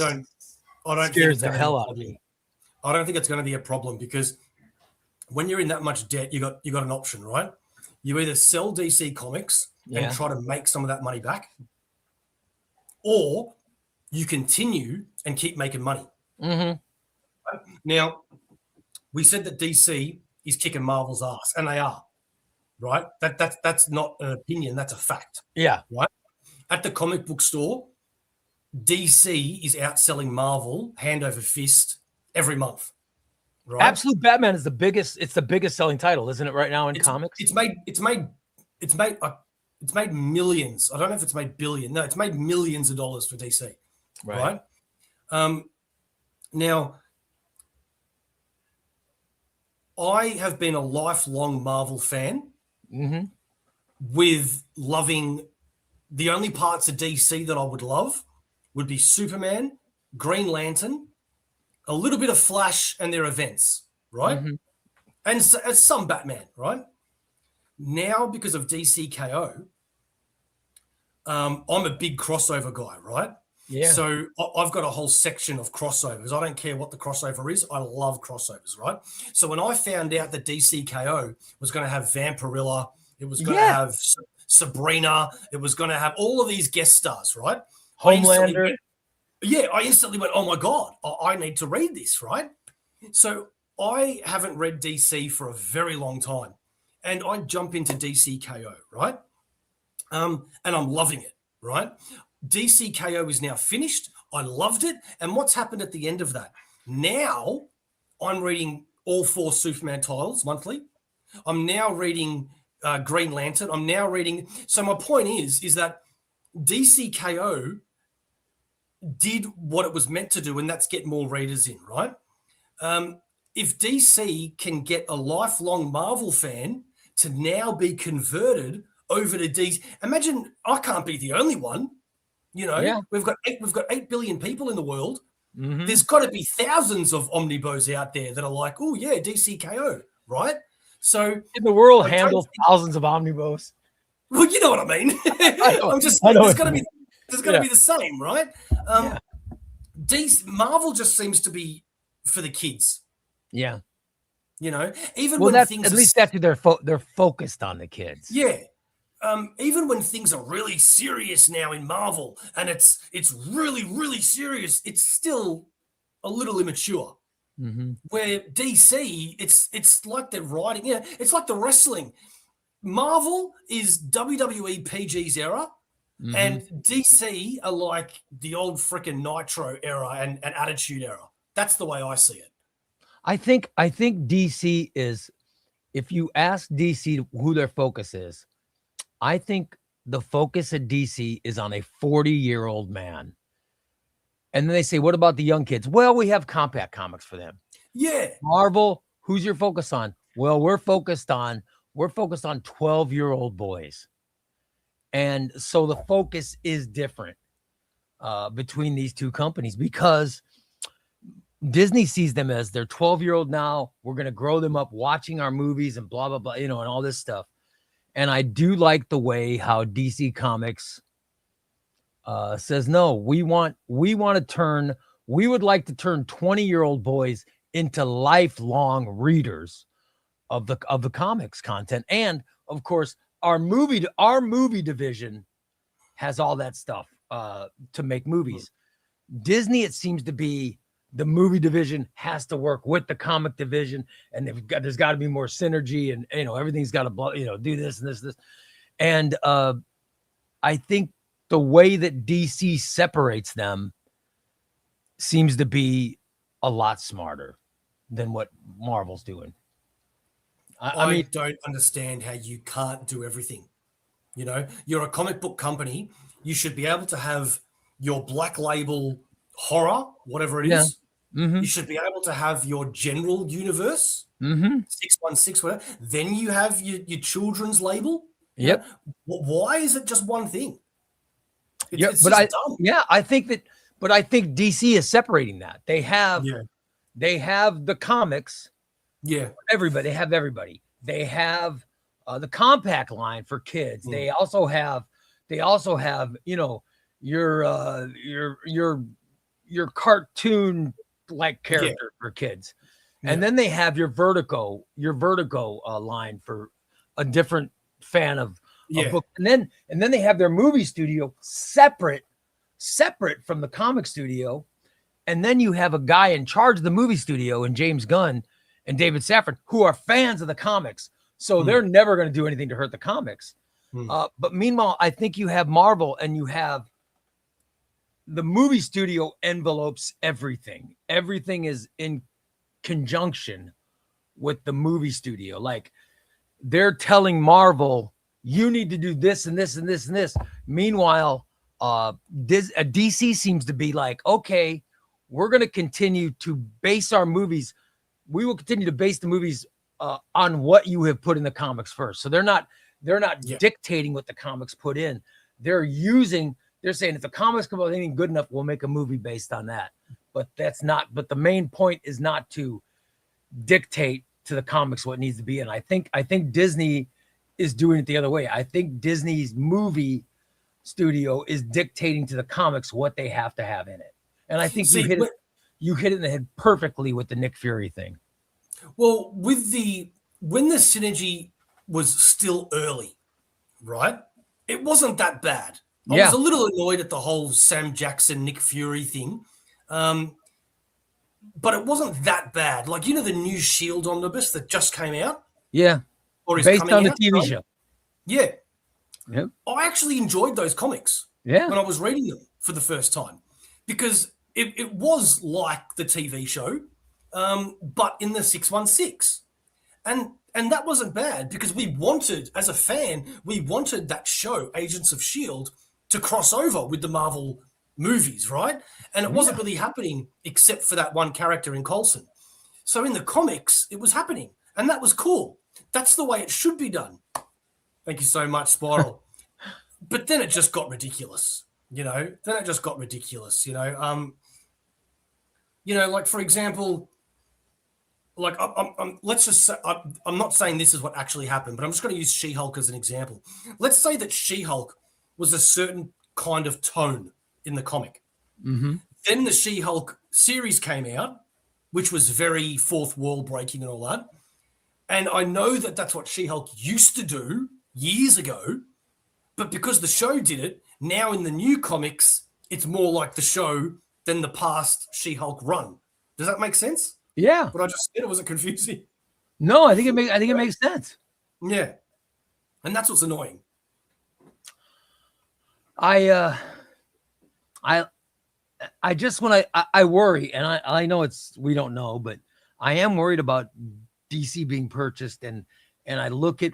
scares the hell out of me. I don't think it's going to be a problem, because when you're in that much debt, you got an option, right? You either sell DC Comics and try to make some of that money back, or you continue and keep making money. Mm-hmm. Now, we said that DC is kicking Marvel's ass, and they are. Right? That's not an opinion, that's a fact. Yeah. Right? At the comic book store, DC is outselling Marvel hand over fist every month. Right? Absolute Batman is the biggest selling title, isn't it, right now in comics? It's made millions. I don't know if it's made billion. No, it's made millions of dollars for DC. Right? Now, I have been a lifelong Marvel fan. Mm-hmm. With loving, the only parts of DC that I would love would be Superman, Green Lantern, a little bit of Flash and their events, right? Mm-hmm. and some Batman, right? Now, because of DCKO, I'm a big crossover guy, right? Yeah. So I've got a whole section of crossovers. I don't care what the crossover is. I love crossovers, right? So when I found out that DCKO was going to have Vampirilla, it was going to have Sabrina, it was going to have all of these guest stars, right? Homelander. I instantly went, oh my God, I need to read this, right? So I haven't read DC for a very long time. And I jump into DCKO, right? And I'm loving it, right? DCKO is now finished. I loved it. And what's happened at the end of that? Now I'm reading all 4 Superman titles monthly. I'm now reading Green Lantern. I'm now reading. So my point is that DCKO did what it was meant to do, and that's get more readers in, right? If DC can get a lifelong Marvel fan to now be converted over to DC, imagine I can't be the only one. You know, we've got 8 billion people in the world. Mm-hmm. There's got to be thousands of OmniBeaux out there that are like, oh yeah, DCKO, right? So in the world handle thousands of OmniBeaux. Well, you know what I mean. I'm just there's got to be the same, right? Marvel just seems to be for the kids. Yeah. You know, even when that's things at least that's they're focused on the kids. Yeah. Even when things are really serious now in Marvel and it's really, really serious, it's still a little immature. Mm-hmm. Where DC, it's like they're writing, it's like the wrestling. Marvel is WWE PG's era, mm-hmm. and DC are like the old freaking Nitro era and Attitude era. That's the way I see it. I think DC is, if you ask DC who their focus is, I think the focus at DC is on a 40-year-old man. And then they say, what about the young kids? Well, we have compact comics for them. Yeah. Marvel, who's your focus on? Well, we're focused on 12-year-old boys. And so the focus is different between these two companies because Disney sees them as they're 12-year-old now. We're going to grow them up watching our movies and blah, blah, blah, and all this stuff. And I do like the way how DC Comics says, no, we would like to turn 20-year-old boys into lifelong readers of the comics content. And of course, our movie division has all that stuff to make movies. Disney, it seems to be the movie division has to work with the comic division, and there's got to be more synergy, and everything's got to do this and this. And I think the way that DC separates them seems to be a lot smarter than what Marvel's doing. I mean, don't understand how you can't do everything. You're a comic book company. You should be able to have your black label horror, whatever it is. Mm-hmm. You should be able to have your general universe, mm-hmm. 616, whatever. Then you have your children's label. Yep. Why is it just one thing? It's dumb. I think DC is separating that. They have the comics. Yeah. Everybody. They have everybody. They have the compact line for kids. They also have your cartoon like character for kids. And then they have your Vertigo line for a different fan of book. And then they have their movie studio separate from the comic studio. And then you have a guy in charge of the movie studio and James Gunn and David Safran, who are fans of the comics. So they're never going to do anything to hurt the comics. But meanwhile, I think you have Marvel and you have the movie studio envelopes everything. Everything is in conjunction with the movie studio. Like they're telling Marvel, you need to do this and this and this and this. Meanwhile, DC seems to be like, okay, we're going to continue to base our movies. We will continue to base the movies on what you have put in the comics first. So they're not dictating what the comics put in. They're saying if the comics come out anything good enough, we'll make a movie based on that. But the main point is not to dictate to the comics what needs to be. And I think Disney is doing it the other way. I think Disney's movie studio is dictating to the comics what they have to have in it. And I think you hit it in the head perfectly with the Nick Fury thing. Well, when the synergy was still early, right? It wasn't that bad. I was a little annoyed at the whole Sam Jackson, Nick Fury thing. But it wasn't that bad. Like, the new Shield omnibus that just came out? Yeah. Or is based on the out, TV right? show. Yeah. Yep. I actually enjoyed those comics when I was reading them for the first time, because it was like the TV show, but in the 616. And that wasn't bad, because we wanted, as a fan, that show, Agents of S.H.I.E.L.D., to cross over with the Marvel movies, right? And it wasn't really happening except for that one character in Coulson. So in the comics, it was happening, and that was cool. That's the way it should be done. Thank you so much, Spiral. But then it just got ridiculous, Then it just got ridiculous, like, for example, like, let's just say, I'm not saying this is what actually happened, but I'm just going to use She-Hulk as an example. Let's say that She-Hulk was a certain kind of tone in the comic. Mm-hmm. Then the She-Hulk series came out, which was very fourth wall breaking and all that. And I know that that's what She-Hulk used to do years ago, but because the show did it, now in the new comics, it's more like the show than the past She-Hulk run. Does that make sense? Yeah. What I just said, it wasn't confusing. No, I think it makes sense. Yeah. And that's what's annoying. I just, when I worry, and I know we don't know, but I am worried about DC being purchased, and I look at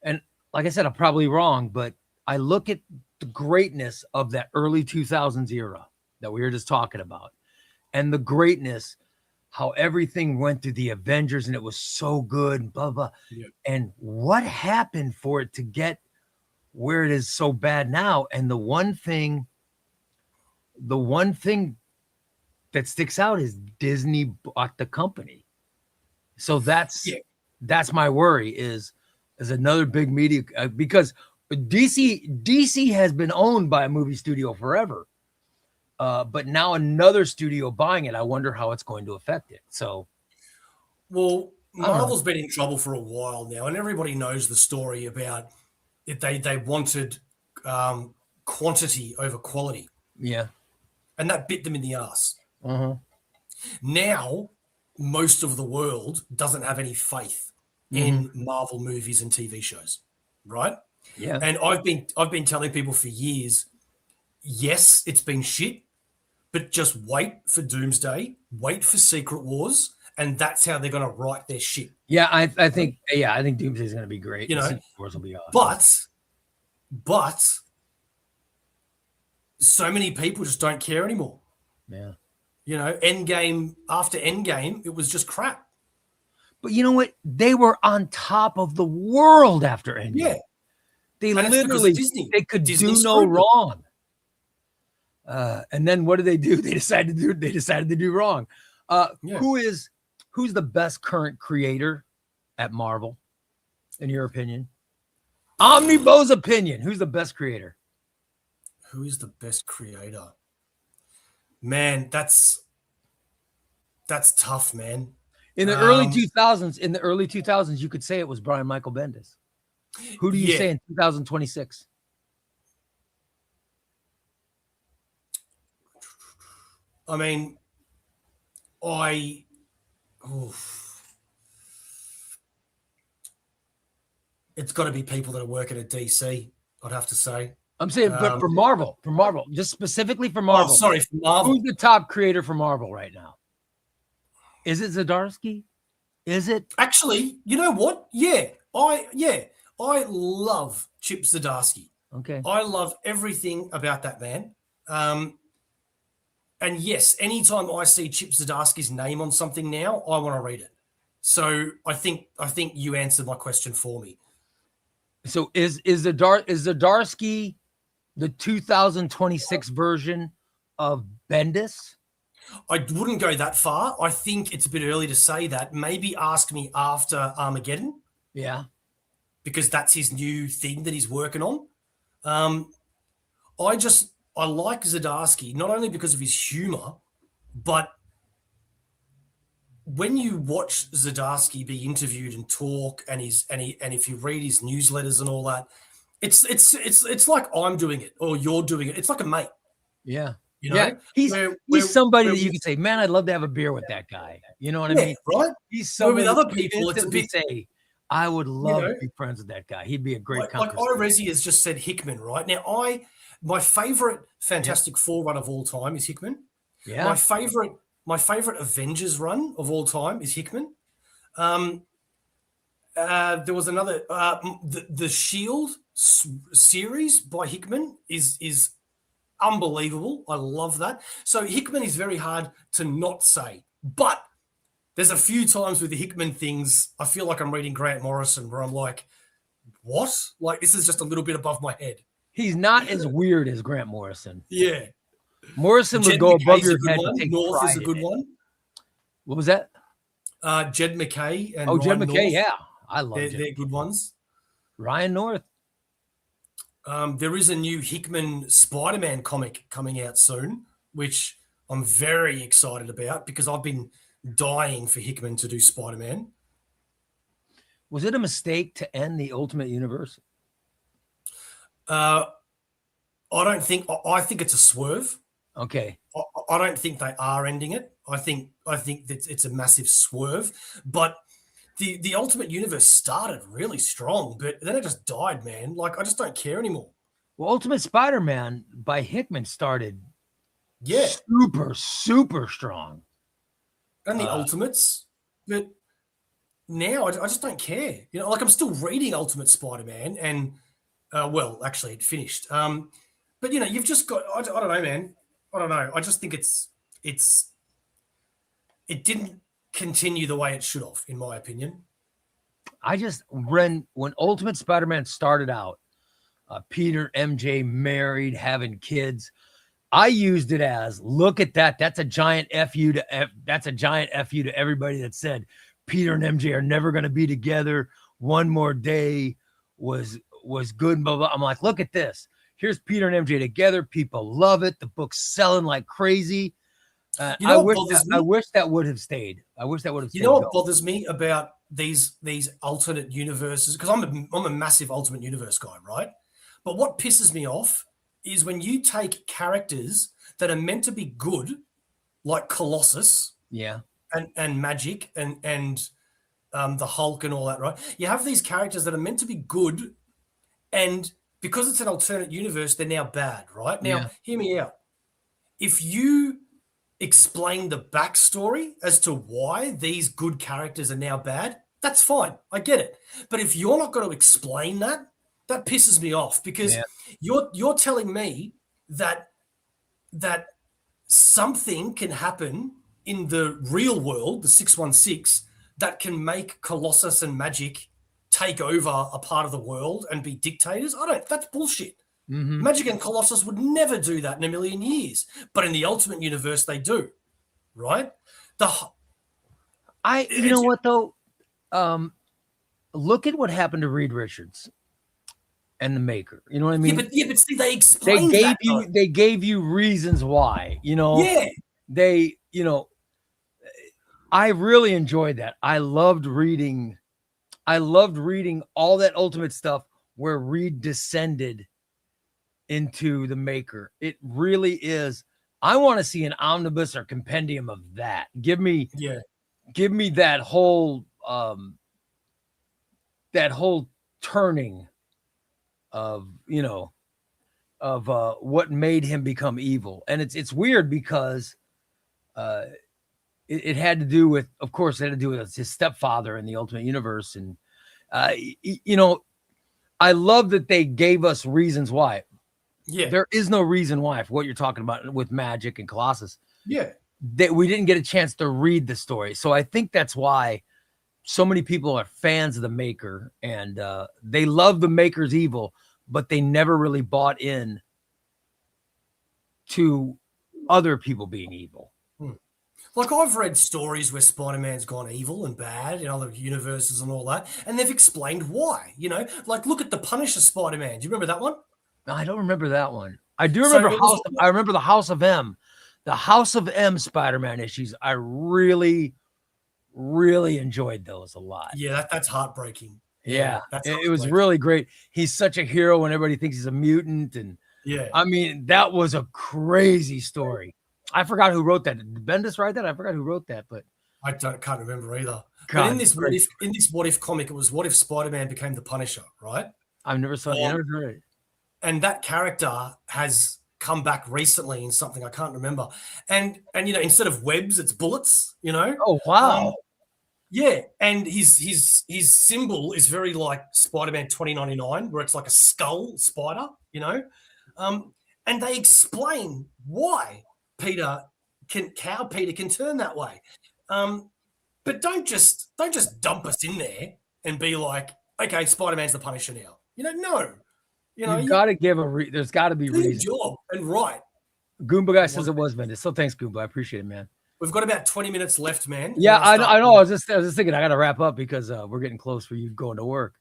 and like I said, I'm probably wrong, but I look at the greatness of that early 2000s era that we were just talking about, and the greatness, how everything went through the Avengers and it was so good, and blah, blah. Yeah. And what happened for it to get where it is so bad now? And the one thing that sticks out is Disney bought the company. So that's my worry is another big media, because DC has been owned by a movie studio forever. But now another studio buying it, I wonder how it's going to affect it. So, well, Marvel's been in trouble for a while now, and everybody knows the story about it. They wanted quantity over quality. Yeah. And that bit them in the ass. Uh-huh. Now, most of the world doesn't have any faith in Marvel movies and TV shows, right? Yeah. And I've been telling people for years, yes, it's been shit, but just wait for Doomsday, wait for Secret Wars, and that's how they're going to write their shit. Yeah, I think Doomsday is going to be great. Secret Wars will be awesome. But so many people just don't care anymore. Yeah. Endgame, after Endgame, it was just crap. But you know what? They were on top of the world after Endgame. Yeah. They literally, they could do no wrong. And then what did they do? They decided to do wrong. Who's the best current creator at Marvel, in your opinion? OmniBeau's opinion. Who's the best creator? Who is the best creator? Man, that's tough, man. In the early 2000s, you could say it was Brian Michael Bendis. Who do you say in 2026? I mean, it's got to be people that are working at DC, I'd have to say. I'm saying, but for Marvel, just specifically for Marvel. Oh, sorry, for Marvel. Who's the top creator for Marvel right now? Is it Zdarsky? Is it? Actually, you know what? Yeah, I love Chip Zdarsky. Okay. I love everything about that man. And yes, anytime I see Chip Zdarsky's name on something now, I want to read it. So I think you answered my question for me. So is Zdarsky the 2026 version of Bendis? I wouldn't go that far. I think it's a bit early to say that. Maybe ask me after Armageddon, Yeah. because that's his new thing that he's working on. Um, I like Zdarsky not only because of his humor, but when you watch Zdarsky be interviewed and talk, and if you read his newsletters and all that, it's like I'm doing it or you're doing it. It's like a mate, Yeah. you Yeah. know. He's somebody that you can say, man, I'd love to have a beer with that guy. You know what I mean? Right. He's Where with someone other that people, it's a instantly bit, say, I would you love know, to be friends with that guy. He'd be a great like conversation. Irezi has just said Hickman, right? Now, my favorite Fantastic Four run of all time is Hickman. Yeah. My favorite Avengers run of all time is Hickman. There was another the Shield series by Hickman is unbelievable. I love that. So Hickman is very hard to not say, but there's a few times with the Hickman things I feel like I'm reading Grant Morrison where I'm like, what? Like, this is just a little bit above my head. He's not as weird as Grant Morrison. Yeah. Morrison would Jed go above McKay's your a good head one. to take North pride is a in good it. one. What was that? Jed McKay and Jed Ryan McKay. North. Yeah, I love Jed. They're good ones. Ryan North. There is a new Hickman Spider-Man comic coming out soon, which I'm very excited about because I've been dying for Hickman to do Spider-Man. Was it a mistake to end the Ultimate Universe? I think it's a swerve. Okay. I don't think they are ending it. I think that it's a massive swerve. But the Ultimate Universe started really strong, but then it just died, man. Like, I just don't care anymore. Well, Ultimate Spider-Man by Hickman started Yeah. super strong. And the Ultimates, but now I just don't care. You know, like, I'm still reading Ultimate Spider-Man, and well, actually, it finished. But you know, you've just got. I don't know, man. I don't know. I just think it didn't continue the way it should have, in my opinion. I just when Ultimate Spider-Man started out, Peter, MJ married, having kids. I used it as, look at that. That's a giant fu to everybody that said Peter and MJ are never going to be together. One more day was good. Blah, blah. I'm like, look at this. Here's Peter and MJ together. People love it. The book's selling like crazy. I wish that would have stayed. I wish that would have stayed. You know what bothers me about these alternate universes? Because I'm a massive Ultimate Universe guy, right? But what pisses me off is when you take characters that are meant to be good, like Colossus, yeah, and Magic and the Hulk and all that, right? You have these characters that are meant to be good, and because it's an alternate universe, they're now bad, right? Now, Hear me out. If you explain the backstory as to why these good characters are now bad, that's fine. I get it. But if you're not going to explain that, that pisses me off, because you're telling me that something can happen in the real world, the 616, that can make Colossus and Magic take over a part of the world and be dictators. That's bullshit. Mm-hmm. Magic and Colossus would never do that in a million years. But in the Ultimate Universe, they do. Right? You know what, though? Look at what happened to Reed Richards and the Maker. You know what I mean? Yeah, but see, they explained that. They gave you reasons why, you know? Yeah. I really enjoyed that. I loved reading all that Ultimate stuff where Reed descended into the Maker. It really is. I want to see an omnibus or compendium of that. Give me that whole turning of, what made him become evil. And it's weird because it had to do with, of course, it had to do with his stepfather in the Ultimate Universe. And, I love that they gave us reasons why. Yeah. There is no reason why, for what you're talking about with Magic and Colossus. Yeah. That we didn't get a chance to read the story. So I think that's why so many people are fans of the Maker, and they love the Maker's evil, but they never really bought in to other people being evil. Like, I've read stories where Spider-Man's gone evil and bad in other universes and all that, and they've explained why. Like, look at the Punisher Spider-Man. Do you remember that one? I don't remember that one. I do So remember it was, I remember the House of M. The House of M Spider-Man issues. I really, really enjoyed those a lot. yeah, that's heartbreaking. Yeah, that's it was heartbreaking. really great. He's such a hero when everybody thinks he's a mutant. And Yeah. I mean, that was a crazy story. I forgot who wrote that. Did Bendis write that? I forgot who wrote that, but I can't remember either. God, but in this what if comic, it was what if Spider-Man became the Punisher, right? I've never saw never heard it. And that character has come back recently in something I can't remember. And instead of webs, it's bullets, Oh wow. Yeah, and his symbol is very like Spider-Man 2099, where it's like a skull spider, and they explain why Peter can turn that way. But don't just dump us in there and be like, okay, Spider-Man's the Punisher now. No. You've got to give there's got to be reason. Job and right. Goomba guy says it was Bendis. So thanks, Goomba. I appreciate it, man. We've got about 20 minutes left, man. Yeah, I know. I was just thinking I got to wrap up because we're getting close for you going to work.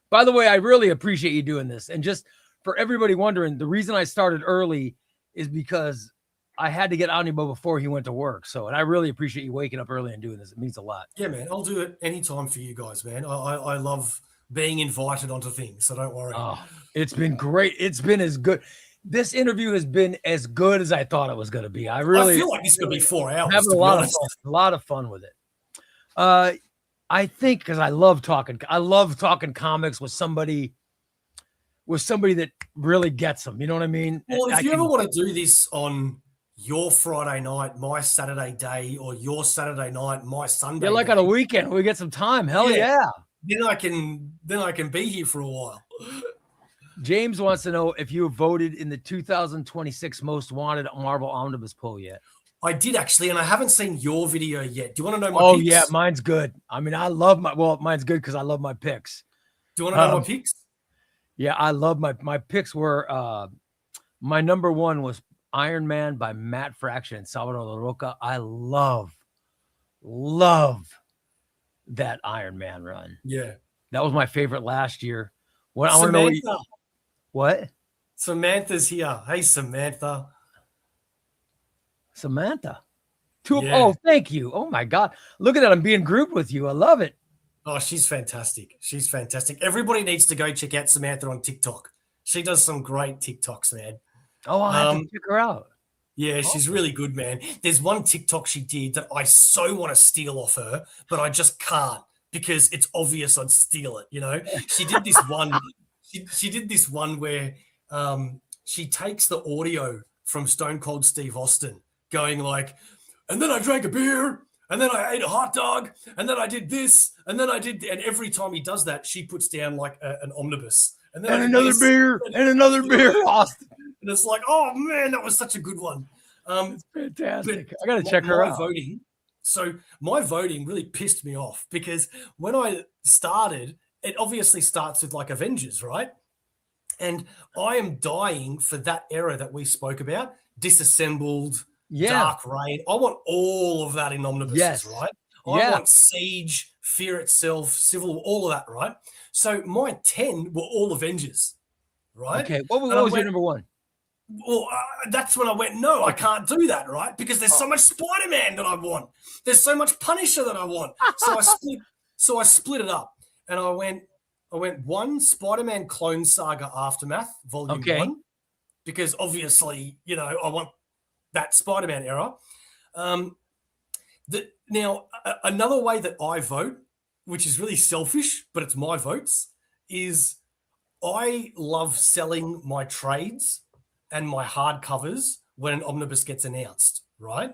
By the way, I really appreciate you doing this. And just for everybody wondering, the reason I started early is because I had to get OmniBeau before he went to work. And I really appreciate you waking up early and doing this. It means a lot. Yeah, man. I'll do it anytime for you guys, man. I love being invited onto things, so don't worry. Oh, it's been great. It's been as good. This interview has been as good as I thought it was going to be. I feel like this could be 4 hours. Having a lot of fun with it. I think because I love talking comics with somebody that really gets them. You know what I mean? Well, if you ever want to do this on your Friday night, my Saturday day, or your Saturday night, my Sunday, like on a weekend, we get some time. Hell yeah. Then I can be here for a while. James wants to know if you voted in the 2026 Most Wanted Marvel Omnibus poll yet. I did actually, and I haven't seen your video yet. Do you want to know my picks? Yeah, mine's good. I mean, mine's good because I love my picks. Do you want to know my picks? Yeah, I love my picks were my number one was Iron Man by Matt Fraction and Salvador La Roca. I love that Iron Man run. Yeah. That was my favorite last year. I want to know what? Samantha's here. Hey, Samantha. Oh, thank you. Oh my God. Look at that. I'm being grouped with you. I love it. Oh, she's fantastic. Everybody needs to go check out Samantha on TikTok. She does some great TikToks, man. Oh, I'll have to check her out. Yeah, she's really good, man. There's one TikTok she did that I so want to steal off her, but I just can't because it's obvious I'd steal it, She did this one. She did this one where she takes the audio from Stone Cold Steve Austin going like, and then I drank a beer, and then I ate a hot dog, and then I did this, and then I did, and every time he does that, she puts down like an omnibus. And then another beer, Austin. And it's like, oh man, that was such a good one. It's fantastic. I got to check her out. So my voting really pissed me off because when I started, it obviously starts with like Avengers, right? And I am dying for that era that we spoke about, Disassembled, Dark Reign. I want all of that in omnibuses, right? I want Siege, Fear Itself, Civil War, all of that, right? So my 10 were all Avengers, right? Okay, what was your number one? Well, that's when I went, no, I can't do that, right? Because there's so much Spider-Man that I want. There's so much Punisher that I want. So I split it up, and I went one, Spider-Man Clone Saga Aftermath, Volume 1, because obviously, I want that Spider-Man era. Now, another way that I vote, which is really selfish, but it's my votes, is I love selling my trades and my hardcovers when an omnibus gets announced, right?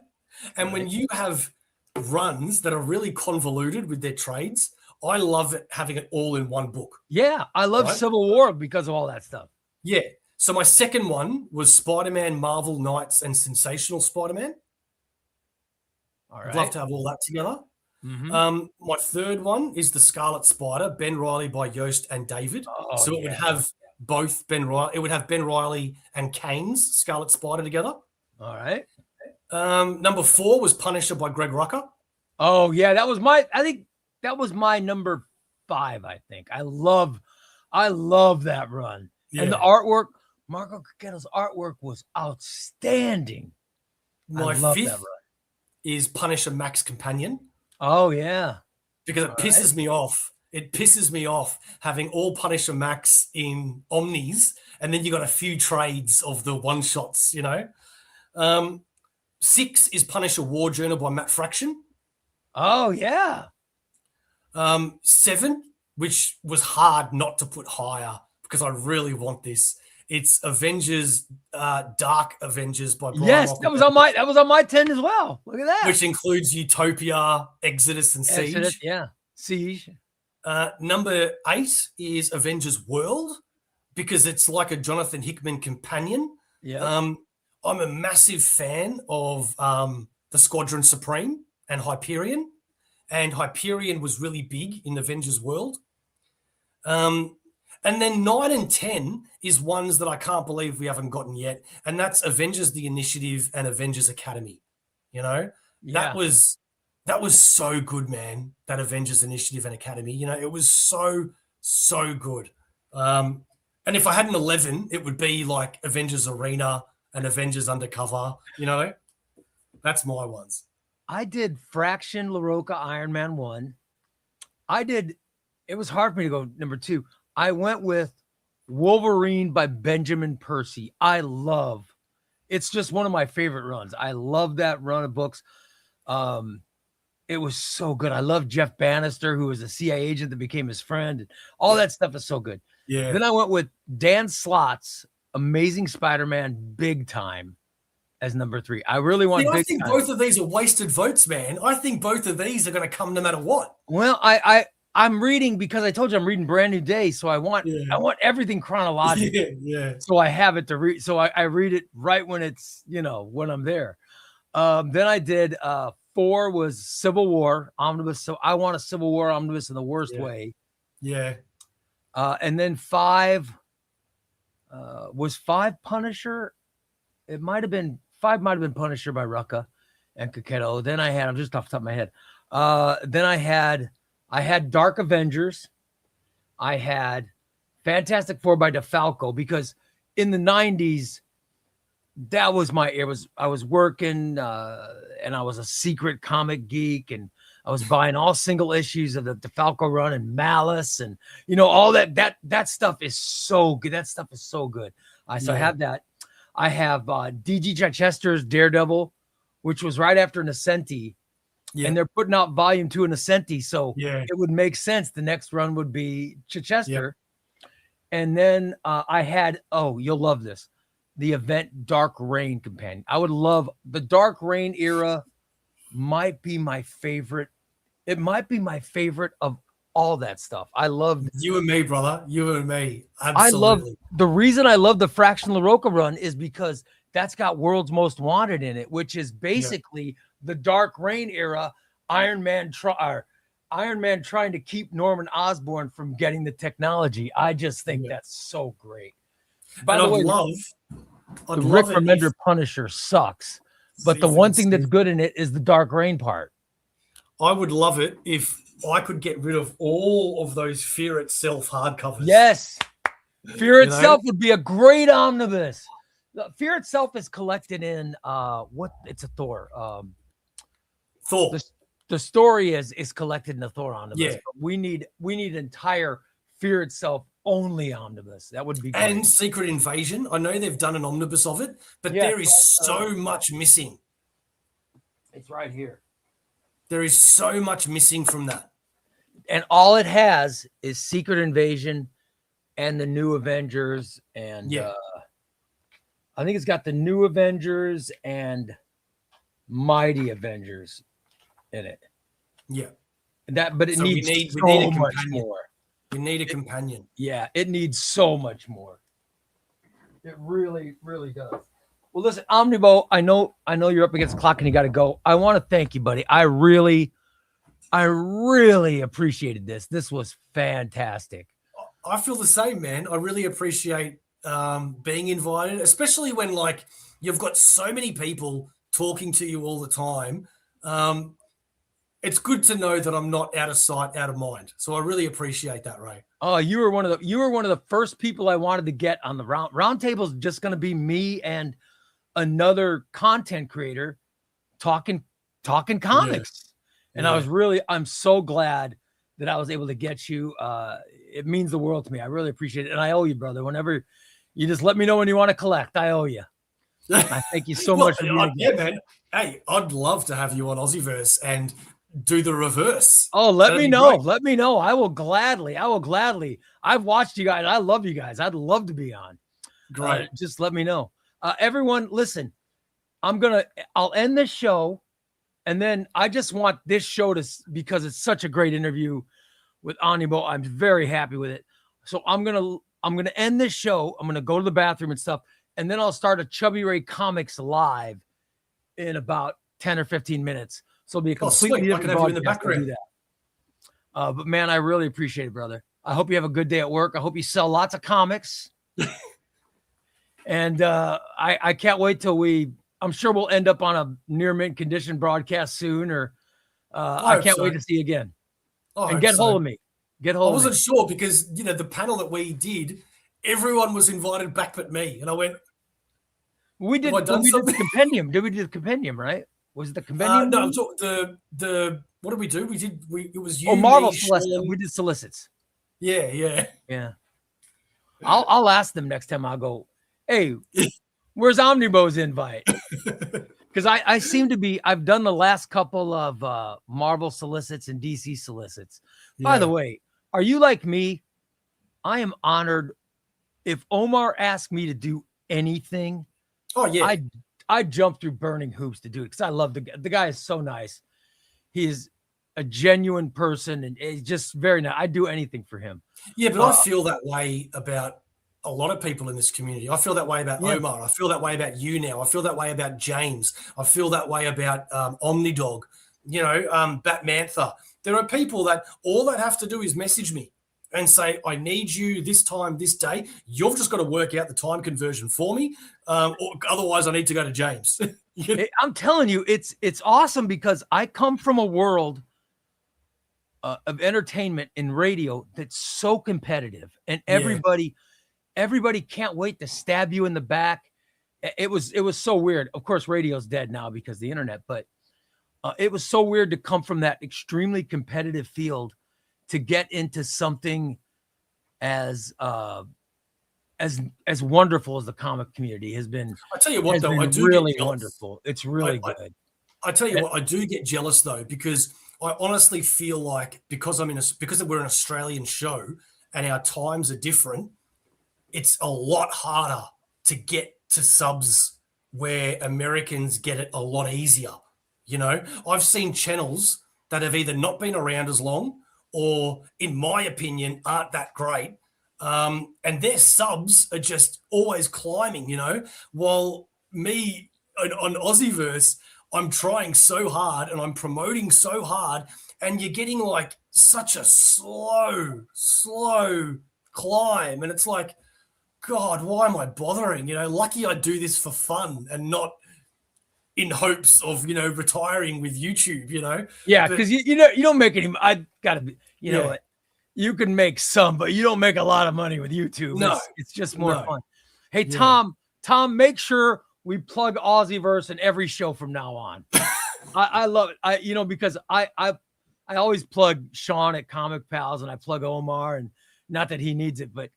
And when you have runs that are really convoluted with their trades, I love having it all in one book. Yeah, I love Civil War because of all that stuff. Yeah. So my second one was Spider-Man, Marvel Knights, and Sensational Spider-Man. All right. I'd love to have all that together. Mm-hmm. My third one is The Scarlet Spider, Ben Reilly by Yost and David. So it would have both Ben Reilly. It would have Ben Reilly and Kane's Scarlet Spider together. All right. Number 4 was Punisher by Greg Rucka. Oh yeah, I think that was my number 5. I think I love that run. Yeah. And the artwork, Marco Cacchetto's artwork was outstanding. My I love 5th that run. is Punisher Max Companion. Oh yeah, Because it pisses me off. It pisses me off having all Punisher Max in Omnis, and then you got a few trades of the one shots. 6 is Punisher War Journal by Matt Fraction. oh yeah. 7, which was hard not to put higher because I really want this. It's Avengers, Dark Avengers by Brian. Yes, that was on my 10 as well. Look at that. Which includes Utopia, Exodus, and Siege. Exodus, yeah, Siege. Number 8 is Avengers World because it's like a Jonathan Hickman companion. Yeah. I'm a massive fan of the Squadron Supreme and Hyperion, and Hyperion was really big in Avengers World. And then 9 and 10 is ones that I can't believe we haven't gotten yet, and that's Avengers the Initiative and Avengers Academy. Yeah. That was so good, man. That Avengers Initiative and Academy. It was so good. And if I had an 11, it would be like Avengers Arena and Avengers Undercover. That's my ones. I did Fraction, LaRocca, Iron Man 1. It was hard for me to go number 2. I went with Wolverine by Benjamin Percy. It's just one of my favorite runs. I love that run of books. It was so good. I love Jeff Bannister, who was a CIA agent that became his friend. And all that stuff is so good. Yeah. Then I went with Dan Slott's Amazing Spider-Man Big Time as number 3. I really want I think both of these are wasted votes, man. I think both of these are going to come no matter what. Well, I'm reading because I told you I'm reading Brand New Day, so I want everything chronological. Yeah. So I have it to read. So I read it right when it's when I'm there. Then I did 4 was Civil War Omnibus. So I want a Civil War Omnibus in the worst way. Yeah. And then 5 was 5 Punisher. It might have been 5 Punisher by Rucka and Cacchetto. Then I'm just off the top of my head. Then I had Dark Avengers. I had Fantastic Four by DeFalco because in the 90s, that was I was working and I was a secret comic geek and I was buying all single issues of the DeFalco run and Malice and all that stuff is so good. That stuff is so good. So I have that. I have D.G. Chichester's Daredevil, which was right after Nascenti. Yeah. And they're putting out volume 2 in Nascenti. So it would make sense. The next run would be Chichester. Yeah. And then I had, you'll love this, the event Dark Reign Companion. I would love the Dark Reign era. Might be my favorite. It might be my favorite of all that stuff. I love you and me, brother. You and me. Absolutely. The reason I love the Fraction LaRocca run is because that's got World's Most Wanted in it, which is basically the Dark Reign era. Iron Man trying to keep Norman Osborn from getting the technology. I just think that's so great. By the way, the Rick Remender Punisher sucks, but the one thing that's good in it is the Dark Reign part. I would love it if I could get rid of all of those Fear Itself hardcovers. Yes. Fear Itself would be a great omnibus. Fear Itself is collected in it's a Thor. Thor. The story is collected in the Thor omnibus. Yeah. But we need entire Fear Itself only omnibus. That would be great. And Secret Invasion. I know they've done an omnibus of it, but there is so much missing. It's right here. There is so much missing from that. And all it has is Secret Invasion and the New Avengers. And I think it's got the New Avengers and Mighty Avengers in it. Yeah. But it needs we need so a much companion. more. We need a companion. Yeah, it needs so much more. It really, really does. Well, listen, OmniBeau, I know you're up against the clock and you got to go. I want to thank you, buddy. I really appreciated this. This was fantastic. I feel the same, man. I really appreciate being invited, especially when you've got so many people talking to you all the time. It's good to know that I'm not out of sight, out of mind. So I really appreciate that, Ray. Oh, you were one of the first people I wanted to get on the roundtable. Is just going to be me and another content creator talking comics. And I'm so glad that I was able to get you. It means the world to me. I really appreciate it. And I owe you, brother. Whenever you just let me know when you want to collect, I owe you. I thank you so much for being yeah, man. Hey, I'd love to have you on Aussieverse and do the reverse. Oh, let me know. Let me know. I will gladly. I've watched you guys. I love you guys. I'd love to be on. Great. Just let me know. Everyone, listen, I'll end this show. And then I just want this show because it's such a great interview with OmniBeau. I'm very happy with it. So I'm going to end this show. I'm going to go to the bathroom and stuff. And then I'll start a ChubbyRay Comics live in about 10 or 15 minutes. So it'll be a completely different broadcast. In the background. Do that. But man, I really appreciate it, brother. I hope you have a good day at work. I hope you sell lots of comics. And I can't wait till I'm sure we'll end up on a near mint condition broadcast soon, or I can't wait to see you again. And get hold of me. I wasn't sure because, the panel that we did, everyone was invited back but me. And I went, we did the compendium. Did we do the compendium, right? Was it the compendium? No, what did we do? It was you. Marvel Celeste. We did solicits. Yeah. I'll ask them next time. I'll go, hey, where's OmniBeau's invite? Because I seem to be, I've done the last couple of Marvel solicits and DC solicits. Yeah. By the way, are you like me? I am honored. If Omar asked me to do anything, I'd jump through burning hoops to do it because I love the guy is so nice. He is a genuine person and he's just very nice. I'd do anything for him. Yeah, but I feel that way about a lot of people in this community. I feel that way about Omar. I feel that way about you now. I feel that way about James. I feel that way about Omnidog, Batmantha. There are people that all they have to do is message me and say, I need you this time, this day. You've just got to work out the time conversion for me. Or otherwise I need to go to James. I'm telling you, it's awesome because I come from a world of entertainment in radio that's so competitive and everybody can't wait to stab you in the back. It was so weird. Of course, radio's dead now because of the internet, but it was so weird to come from that extremely competitive field to get into something as wonderful as the comic community has been. I tell you what, though, I do really wonderful. It's really good. I tell you what, I do get jealous though because I honestly feel like because we're an Australian show and our times are different, it's a lot harder to get to subs where Americans get it a lot easier. I've seen channels that have either not been around as long or, in my opinion, aren't that great. And their subs are just always climbing, while me on Aussieverse, I'm trying so hard and I'm promoting so hard and you're getting like such a slow climb. And it's like, God, why am I bothering? Lucky I do this for fun and not in hopes of, retiring with YouTube, Yeah, because you don't make any. I gotta be, you know what? You can make some, but you don't make a lot of money with YouTube. No, it's just more fun. Hey, Tom, make sure we plug Aussieverse in every show from now on. I love it. Because I always plug Sean at Comic Pals and I plug Omar, and not that he needs it, but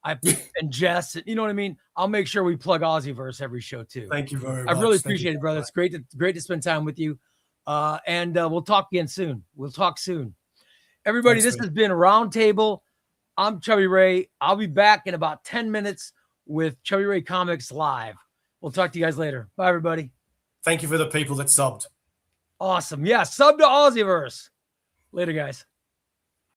and Jess, you know what I mean? I'll make sure we plug Aussieverse every show too. Thank you very much. I really appreciate it, brother. It's great to spend time with you. And we'll talk again soon. We'll talk soon. Everybody, this has been Roundtable. I'm ChubbyRay. I'll be back in about 10 minutes with ChubbyRay Comics Live. We'll talk to you guys later. Bye, everybody. Thank you for the people that subbed. Awesome. Yeah, sub to Aussieverse. Later, guys.